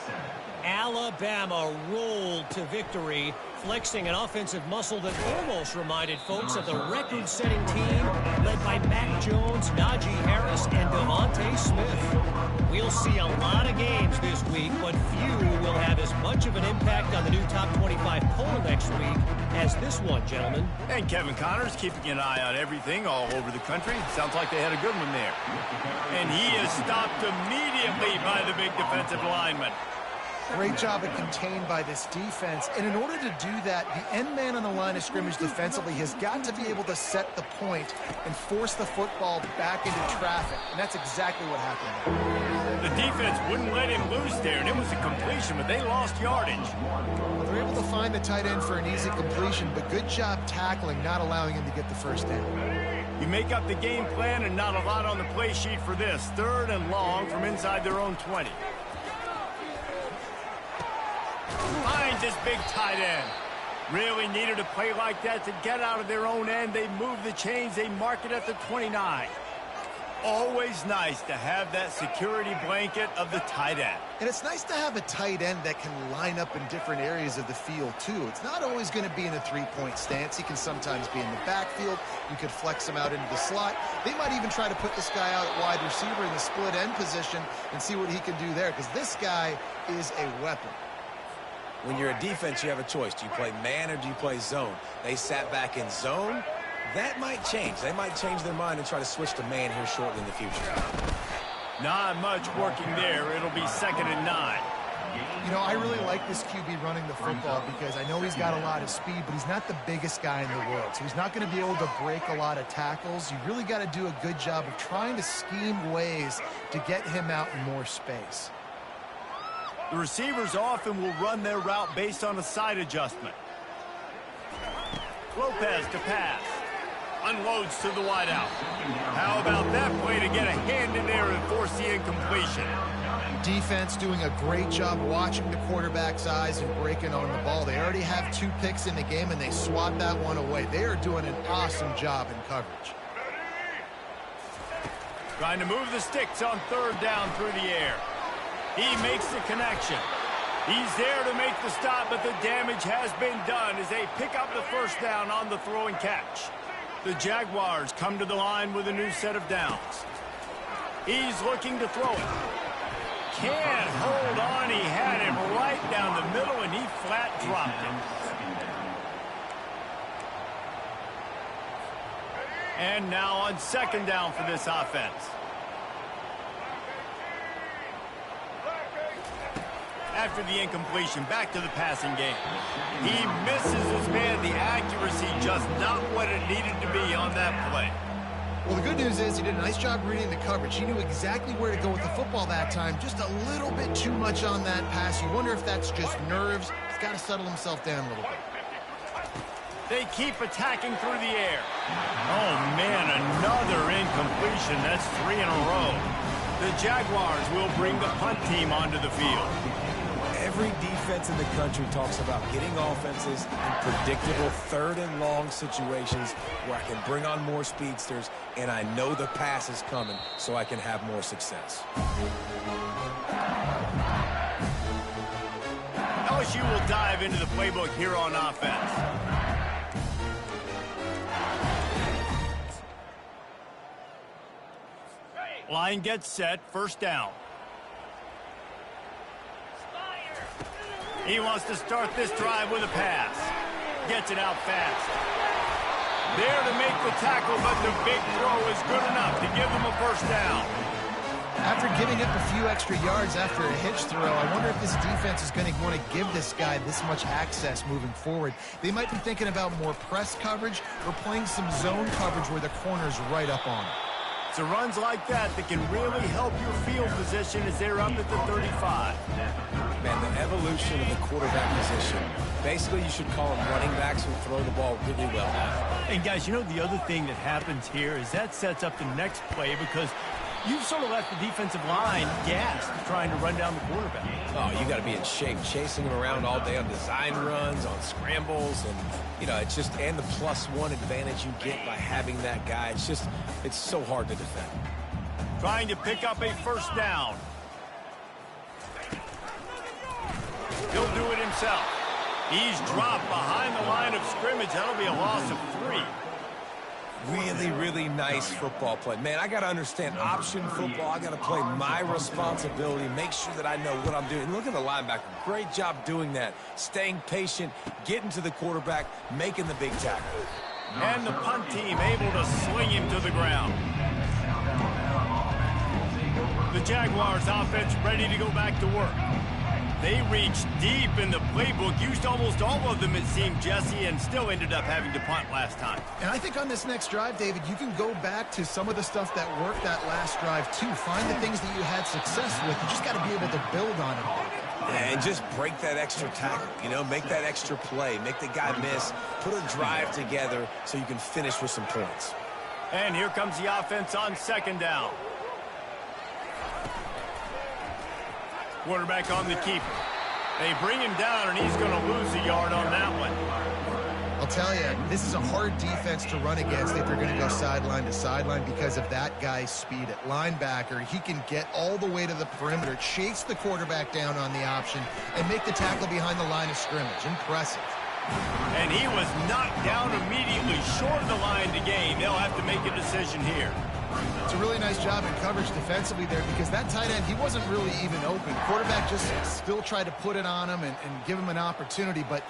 Alabama rolled to victory, flexing an offensive muscle that almost reminded folks of the record-setting team led by Mac Jones, Najee Harris, and Devontae Smith. We'll see a lot of games this week, but few will have as much of an impact on the new top 25 poll next week as this one, gentlemen. And Kevin Connors keeping an eye on everything all over the country. Sounds like they had a good one there. And he is stopped immediately by the big defensive lineman. Great job of contained by this defense. And in order to do that, the end man on the line of scrimmage defensively has got to be able to set the point and force the football back into traffic. And that's exactly what happened. The defense wouldn't let him loose there, and it was a completion, but they lost yardage. They're able to find the tight end for an easy completion, but good job tackling, not allowing him to get the first down. You make up the game plan, and not a lot on the play sheet for this. 3rd and long from inside their own 20. Finds his big tight end. Really needed a play like that to get out of their own end. They move the chains. They mark it at the 29. Always nice to have that security blanket of the tight end. And it's nice to have a tight end that can line up in different areas of the field, too. It's not always going to be in a three-point stance. He can sometimes be in the backfield. You could flex him out into the slot. They might even try to put this guy out at wide receiver in the split end position and see what he can do there, because this guy is a weapon. When you're a defense, you have a choice. Do you play man or do you play zone? They sat back in zone. That might change. They might change their mind and try to switch to man here shortly in the future. Not much working there. It'll be 2nd and 9. You know, I really like this QB running the football because I know he's got a lot of speed, but he's not the biggest guy in the world. So he's not going to be able to break a lot of tackles. You really got to do a good job of trying to scheme ways to get him out in more space. The receivers often will run their route based on a side adjustment. Lopez to pass. Unloads to the wideout. How about that play to get a hand in there and force the incompletion? Defense doing a great job watching the quarterback's eyes and breaking on the ball. They already have 2 picks in the game, and they swat that one away. They are doing an awesome job in coverage. Trying to move the sticks on 3rd down through the air. He makes the connection. He's there to make the stop, but the damage has been done as they pick up the 1st down on the throw and catch. The Jaguars come to the line with a new set of downs. He's looking to throw it. Can't hold on. He had him right down the middle, and he flat dropped him. And now on 2nd down for this offense. After the incompletion, back to the passing game. He misses his man. The accuracy just not what it needed to be on that play. Well, the good news is he did a nice job reading the coverage. He knew exactly where to go with the football that time. Just a little bit too much on that pass. You wonder if that's just nerves. He's got to settle himself down a little bit. They keep attacking through the air. Oh, man, another incompletion. That's 3 in a row. The Jaguars will bring the punt team onto the field. Every defense in the country talks about getting offenses in predictable 3rd and long situations where I can bring on more speedsters and I know the pass is coming so I can have more success. LSU will dive into the playbook here on offense. Line gets set, 1st down. He wants to start this drive with a pass. Gets it out fast. There to make the tackle, but the big throw is good enough to give them a 1st down. After giving up a few extra yards after a hitch throw, I wonder if this defense is going to want to give this guy this much access moving forward. They might be thinking about more press coverage or playing some zone coverage where the corner's right up on it. So runs like that can really help your field position as they're up at the 35. Man, the evolution of the quarterback position. Basically, you should call them running backs who throw the ball really well. And guys, you know the other thing that happens here is that sets up the next play because you've sort of left the defensive line gassed trying to run down the quarterback. Oh, you got to be in shape, chasing him around all day on design runs, on scrambles, and, you know, it's just, and the +1 advantage you get by having that guy. It's just, it's so hard to defend. Trying to pick up a 1st down. He'll do it himself. He's dropped behind the line of scrimmage. That'll be a loss of 3. Really, really nice football play. Man, I got to understand option football. I got to play my responsibility, make sure that I know what I'm doing. Look at the linebacker. Great job doing that. Staying patient, getting to the quarterback, making the big tackle. And the punt team able to sling him to the ground. The Jaguars offense ready to go back to work. They reached deep in the playbook, used almost all of them, it seemed, Jesse, and still ended up having to punt last time. And I think on this next drive, David, you can go back to some of the stuff that worked that last drive, too. Find the things that you had success with. You just got to be able to build on it. And just break that extra tackle, you know, make that extra play, make the guy miss, put a drive together so you can finish with some points. And here comes the offense on 2nd down. Quarterback on the keeper. They bring him down, and he's going to lose a yard on that one. I'll tell you, this is a hard defense to run against if you're going to go sideline to sideline because of that guy's speed at linebacker. He can get all the way to the perimeter, chase the quarterback down on the option, and make the tackle behind the line of scrimmage. Impressive. And he was knocked down immediately short of the line to gain. They'll have to make a decision here. It's a really nice job in coverage defensively there because that tight end, he wasn't really even open. Quarterback just still tried to put it on him and give him an opportunity, but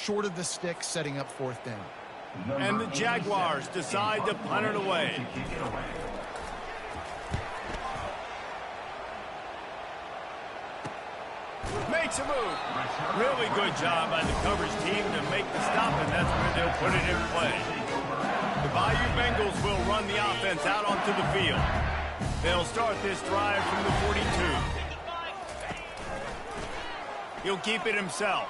short of the stick, setting up fourth down. And the Jaguars decide to punt it away. Makes a move. Really good job by the coverage team to make the stop, and that's where they'll put it in play. The Bayou Bengals will run the offense out onto the field. They'll start this drive from the 42. He'll keep it himself.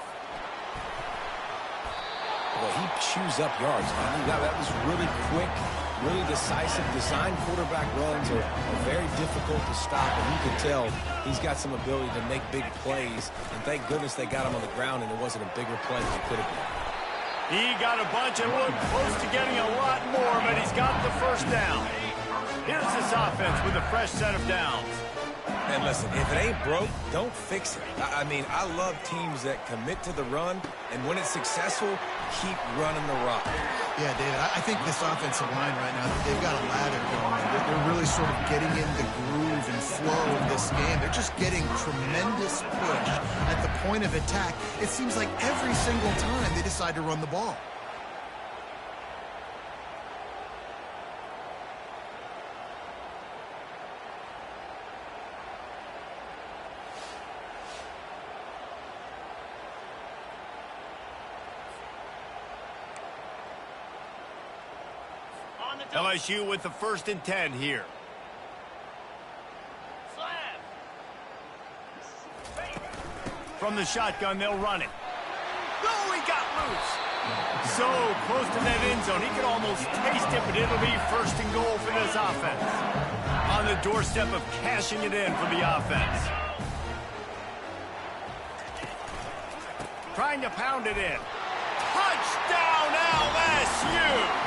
Well, he chews up yards. I mean, that was really quick, really decisive. Design quarterback runs are very difficult to stop, and you can tell he's got some ability to make big plays. And thank goodness they got him on the ground, and it wasn't a bigger play than it could have been. He got a bunch and looked close to getting a lot more, but he's got the first down. Here's this offense with a fresh set of downs. And And listen, if it ain't broke, don't fix it. I mean, I love teams that commit to the run, and when it's successful, keep running the rock. Yeah, David, I think this offensive line right now, they've got a ladder going. They're really sort of getting in the groove and flow of this game. They're just getting tremendous push at the point of attack. It seems like every single time they decide to run the ball. LSU with the 1st and 10 here. From the shotgun, they'll run it. Oh, he got loose. So close to that end zone. He could almost taste it, but it'll be 1st and goal for this offense. On the doorstep of cashing it in for the offense. Trying to pound it in. Touchdown, LSU!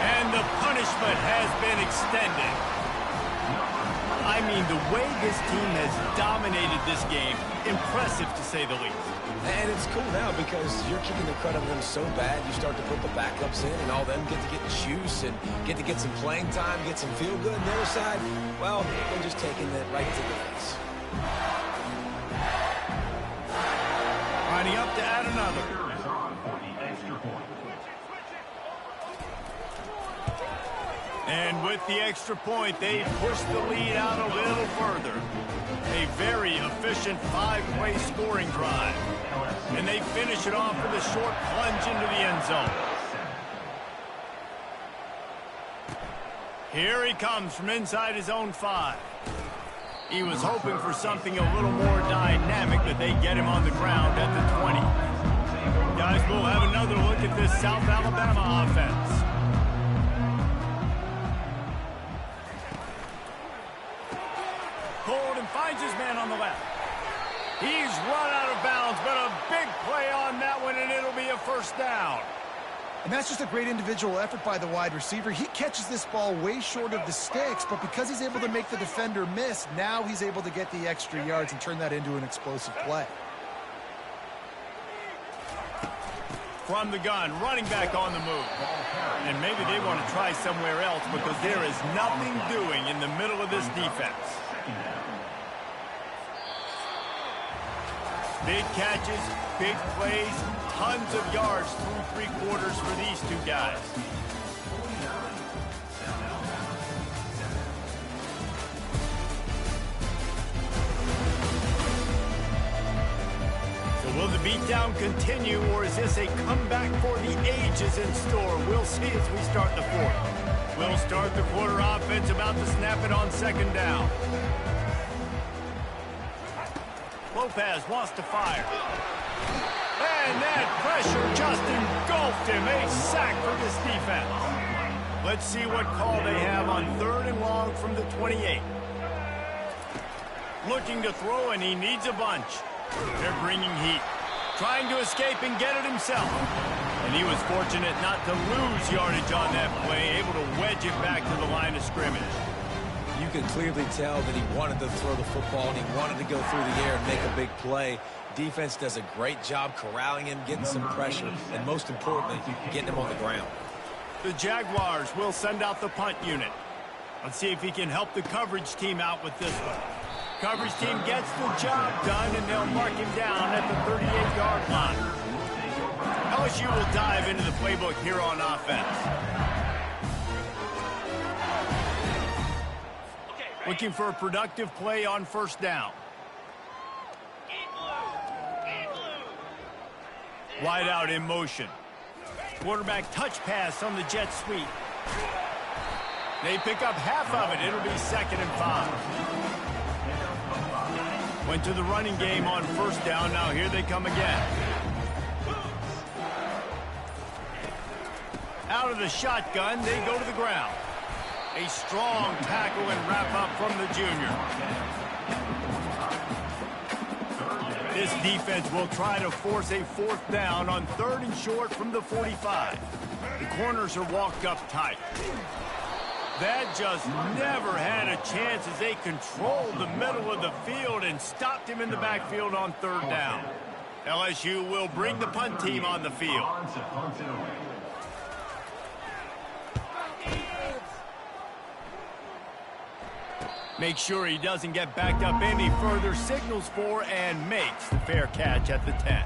And the punishment has been extended. I mean, the way this team has dominated this game, impressive to say the least. And it's cool now because you're kicking the crud out of them so bad, you start to put the backups in, and all them get to get juice and get to get some playing time, get some feel good. And the other side, well, they're just taking that right to the face. Lining up to add another. And with the extra point, they push the lead out a little further. A very efficient 5-play scoring drive. And they finish it off with a short plunge into the end zone. Here he comes from inside his own 5. He was hoping for something a little more dynamic, but they get him on the ground at the 20. Guys, we'll have another look at this South Alabama offense. Finds his man on the left. He's run out of bounds, but a big play on that one, and it'll be a 1st down. And that's just a great individual effort by the wide receiver. He catches this ball way short of the sticks, but because he's able to make the defender miss, now he's able to get the extra yards and turn that into an explosive play. From the gun, running back on the move. And maybe they want to try somewhere else because there is nothing doing in the middle of this defense. Big catches, big plays, tons of yards through 3 quarters for these two guys. So will the beatdown continue, or is this a comeback for the ages in store? We'll see as we start the 4th. We'll start the quarter offense about to snap it on 2nd down. Lopez wants to fire. And that pressure just engulfed him. A sack for this defense. Let's see what call they have on 3rd and long from the 28. Looking to throw, and he needs a bunch. They're bringing heat. Trying to escape and get it himself. And he was fortunate not to lose yardage on that play, able to wedge it back to the line of scrimmage. You could clearly tell that he wanted to throw the football and he wanted to go through the air and make a big play. Defense does a great job corralling him, getting some pressure, and most importantly, getting him on the ground. The Jaguars will send out the punt unit. Let's see if he can help the coverage team out with this one. Coverage team gets the job done, and they'll mark him down at the 38-yard line. LSU will dive into the playbook here on offense. Looking for a productive play on 1st down. Wide out in motion. Quarterback touch pass on the jet sweep. They pick up half of it. It'll be 2nd and 5. Went to the running game on 1st down. Now here they come again. Out of the shotgun, they go to the ground. A strong tackle and wrap up from the junior. This defense will try to force a 4th down on 3rd and short from the 45. The corners are walked up tight. That just never had a chance as they controlled the middle of the field and stopped him in the backfield on third down. LSU will bring the punt team on the field. Make sure he doesn't get backed up any further, signals for and makes the fair catch at the 10.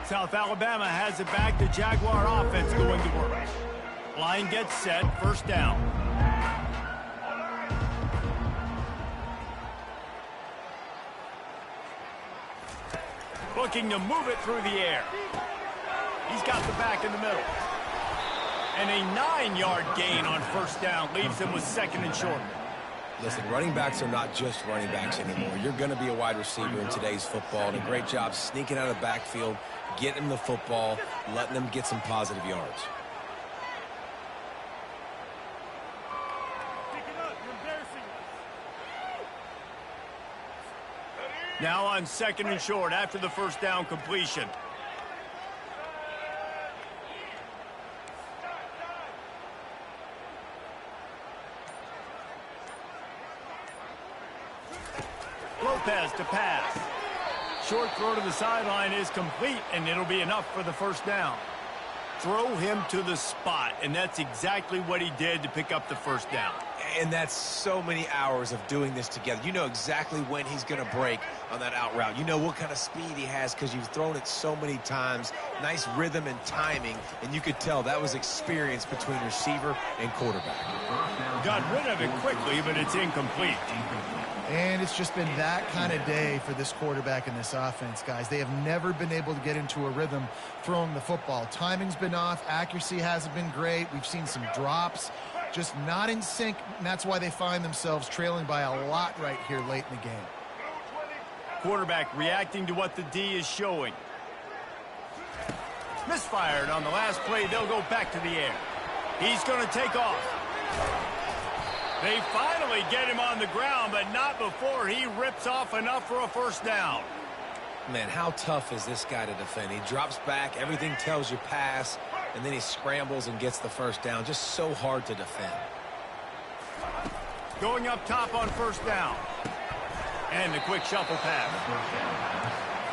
South Alabama has it back. The Jaguar offense going to work. Line gets set, first down. Looking to move it through the air. He's got the back in the middle. And a 9-yard gain on first down leaves him with second and short. Listen, running backs are not just running backs anymore. You're going to be a wide receiver in today's football. And a great job sneaking out of the backfield, getting them the football, letting them get some positive yards. Now on second and short after the first down completion. Lopez to pass. Short throw to the sideline is complete, and it'll be enough for the first down. Throw him to the spot, and that's exactly what he did to pick up the first down. And that's so many hours of doing this together. You know exactly when he's going to break on that out route. You know what kind of speed he has because you've thrown it so many times. Nice rhythm and timing, and you could tell that was experience between receiver and quarterback. Got rid of it quickly, but it's incomplete. And it's just been that kind of day for this quarterback in this offense, guys. They have never been able to get into a rhythm throwing the football. Timing's been off. Accuracy hasn't been great. We've seen some drops. Just not in sync, and that's why they find themselves trailing by a lot right here late in the game. Quarterback reacting to what the D is showing. Misfired on the last play. They'll go back to the air. He's going to take off. They finally get him on the ground, but not before he rips off enough for a first down. Man, how tough is this guy to defend? He drops back, everything tells you pass, and then he scrambles and gets the first down. Just so hard to defend. Going up top on first down. And the quick shuffle pass.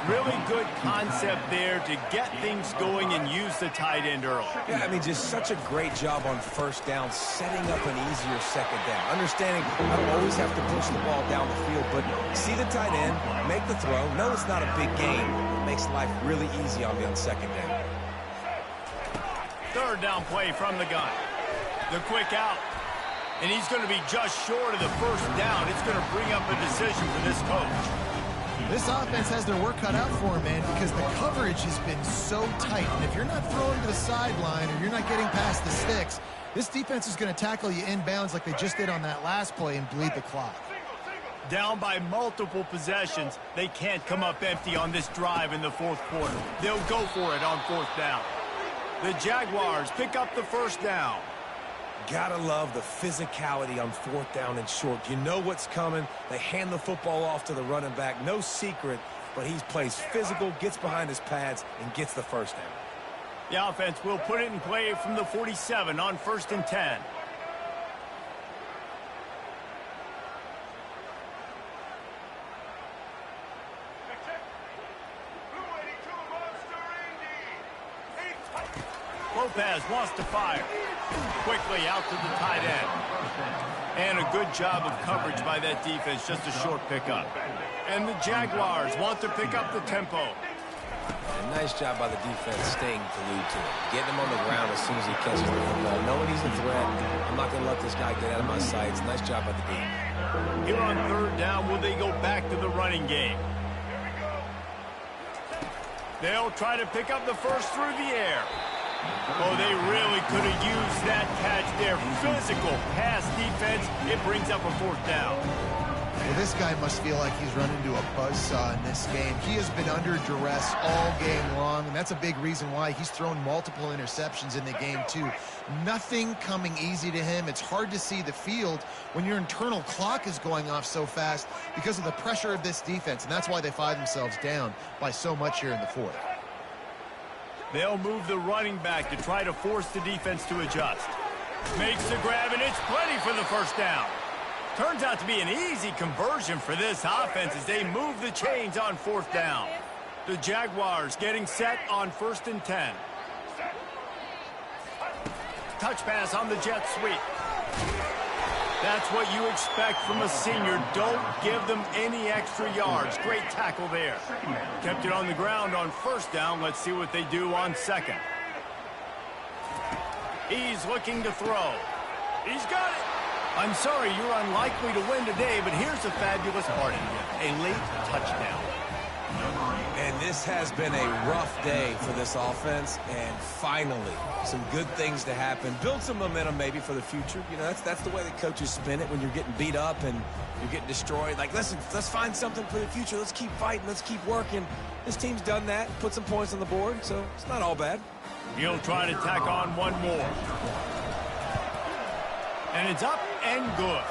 Really good concept there to get things going and use the tight end early. Yeah, I mean, just such a great job on first down, setting up an easier second down. Understanding I don't always have to push the ball down the field, but see the tight end, make the throw. No, it's not a big game. It makes life really easy on me on second down. Third down play from the gun. The quick out. And he's going to be just short of the first down. It's going to bring up a decision for this coach. This offense has their work cut out for them, man, because the coverage has been so tight. And if you're not throwing to the sideline or you're not getting past the sticks, this defense is going to tackle you inbounds like they just did on that last play and bleed the clock. Down by multiple possessions, they can't come up empty on this drive in the fourth quarter. They'll go for it on fourth down. The Jaguars pick up the first down. Gotta love the physicality on fourth down and short. You know what's coming. They hand the football off to the running back. No secret, but he plays physical, gets behind his pads, and gets the first down. The offense will put it in play from the 47 on 1st and 10. Lopez wants to fire. Quickly out to the tight end. And a good job of coverage by that defense, just a short pickup. And the Jaguars want to pick up the tempo. A nice job by the defense staying glued to it. Getting him on the ground as soon as he catches the football. Knowing he's a threat, I'm not going to let this guy get out of my sights. Nice job by the team. Here on third down, will they go back to the running game? They'll try to pick up the first through the air. Oh, they really could have used that catch there. Physical pass defense. It brings up a fourth down. Well, this guy must feel like he's run into a buzzsaw in this game. He has been under duress all game long, and that's a big reason why he's thrown multiple interceptions in the game, too. Nothing coming easy to him. It's hard to see the field when your internal clock is going off so fast because of the pressure of this defense, and that's why they find themselves down by so much here in the fourth. They'll move the running back to try to force the defense to adjust. Makes the grab, and it's plenty for the first down. Turns out to be an easy conversion for this offense as they move the chains on 4th down. The Jaguars getting set on 1st and 10. Touch pass on the jet sweep. That's what you expect from a senior. Don't give them any extra yards. Great tackle there. Kept it on the ground on 1st down. Let's see what they do on 2nd. He's looking to throw. He's got it. I'm sorry, you're unlikely to win today, but here's a fabulous party. A late touchdown. And this has been a rough day for this offense, and finally, some good things to happen. Build some momentum maybe for the future. You know, that's the way the coaches spin it when you're getting beat up and you're getting destroyed. Like, listen, let's find something for the future. Let's keep fighting. Let's keep working. This team's done that, put some points on the board, so it's not all bad. He'll try to tack on one more. And it's up and good.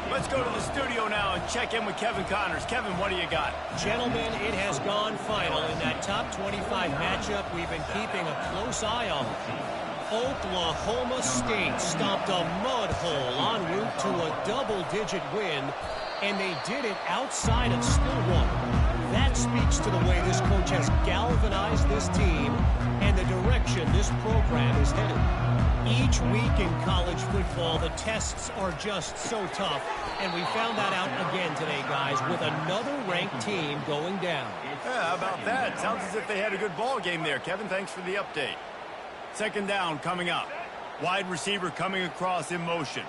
Let's go to the studio now and check in with Kevin Connors. Kevin, what do you got? Gentlemen, it has gone final in that top 25 matchup we've been keeping a close eye on. Oklahoma State stomped a mud hole en route to a double-digit win, and they did it outside of Stillwater. That speaks to the way this coach has galvanized this team and the direction this program is headed. Each week in college football, the tests are just so tough, and we found that out again today, guys, with another ranked team going down. Yeah, how about that? Sounds as if they had a good ball game there. Kevin, thanks for the update. 2nd down coming up. Wide receiver coming across in motion.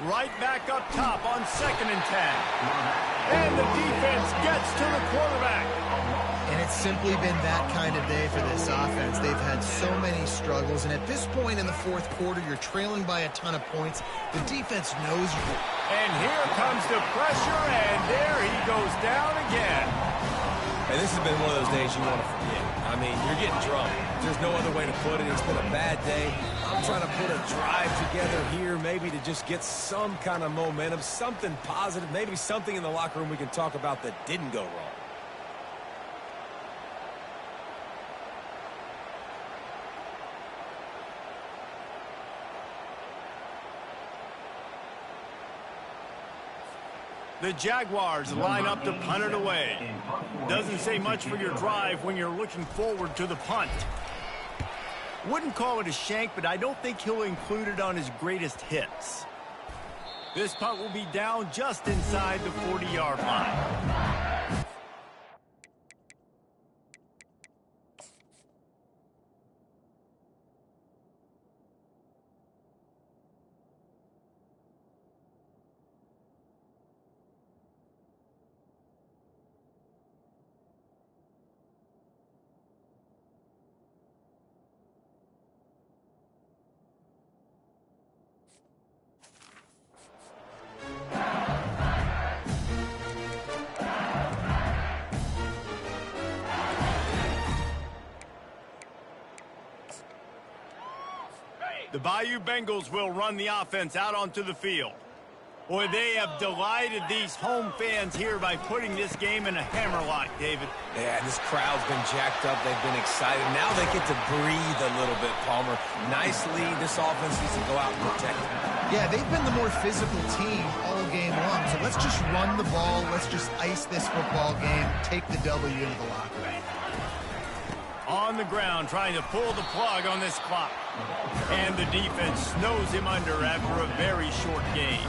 Right back up top on 2nd and 10. And the defense gets to the quarterback. And it's simply been that kind of day for this offense. They've had so many struggles, and at this point in the 4th quarter, you're trailing by a ton of points. The defense knows you. And here comes the pressure, and there he goes down again. And this has been one of those days you want to forget. I mean, you're getting drunk. There's no other way to put it. It's been a bad day. I'm trying to put a drive together here maybe to just get some kind of momentum, something positive, maybe something in the locker room we can talk about that didn't go wrong. The Jaguars line up to punt it away. Doesn't say much for your drive when you're looking forward to the punt. Wouldn't call it a shank, but I don't think he'll include it on his greatest hits. This punt will be down just inside the 40-yard line. The Bayou Bengals will run the offense out onto the field. Boy, they have delighted these home fans here by putting this game in a hammerlock, David. Yeah, this crowd's been jacked up. They've been excited. Now they get to breathe a little bit, Palmer. Nice lead. This offense needs to go out and protect it. Yeah, they've been the more physical team all game long. So let's just run the ball. Let's just ice this football game. Take the W into the locker room. On the ground, trying to pull the plug on this clock. And the defense snows him under after a very short game.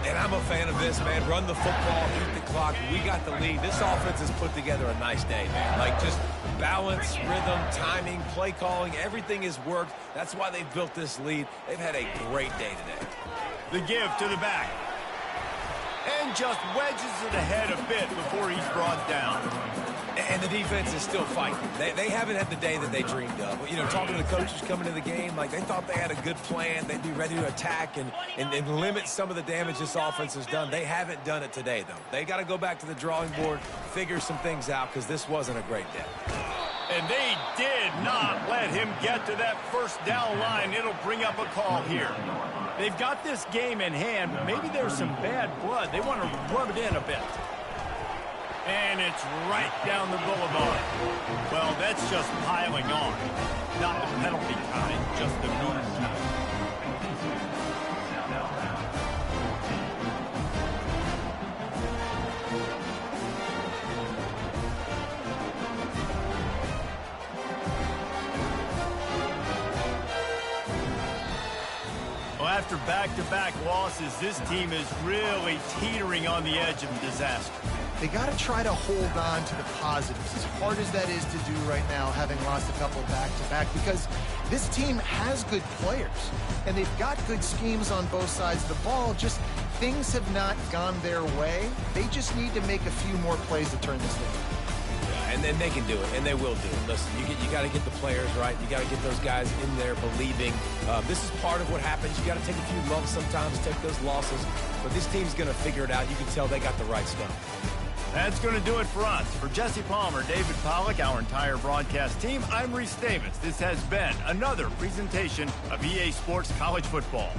And I'm a fan of this, man. Run the football, beat the clock. We got the lead. This offense has put together a nice day, man. Like, just balance, rhythm, timing, play calling, everything has worked. That's why they've built this lead. They've had a great day today. The give to the back. And just wedges it ahead a bit before he's brought down. And the defense is still fighting. They haven't had the day that they dreamed of. You know, talking to the coaches coming into the game, like they thought they had a good plan. They'd be ready to attack and limit some of the damage this offense has done. They haven't done it today, though. They got to go back to the drawing board, figure some things out, because this wasn't a great day. And they did not let him get to that first down line. It'll bring up a call here. They've got this game in hand. Maybe there's some bad blood. They want to rub it in a bit. And it's right down the boulevard. Well, that's just piling on. Not the penalty kind, just the move kind. Well, after back-to-back losses, this team is really teetering on the edge of disaster. They got to try to hold on to the positives, as hard as that is to do right now, having lost a couple back-to-back, because this team has good players, and they've got good schemes on both sides of the ball. Just things have not gone their way. They just need to make a few more plays to turn this thing. And then they can do it, and they will do it. Listen, you got to get the players right. You got to get those guys in there believing. This is part of what happens. You got to take a few lumps sometimes, take those losses. But this team's going to figure it out. You can tell they got the right stuff. That's going to do it for us. For Jesse Palmer, David Pollack, our entire broadcast team, I'm Reese Davis. This has been another presentation of EA Sports College Football.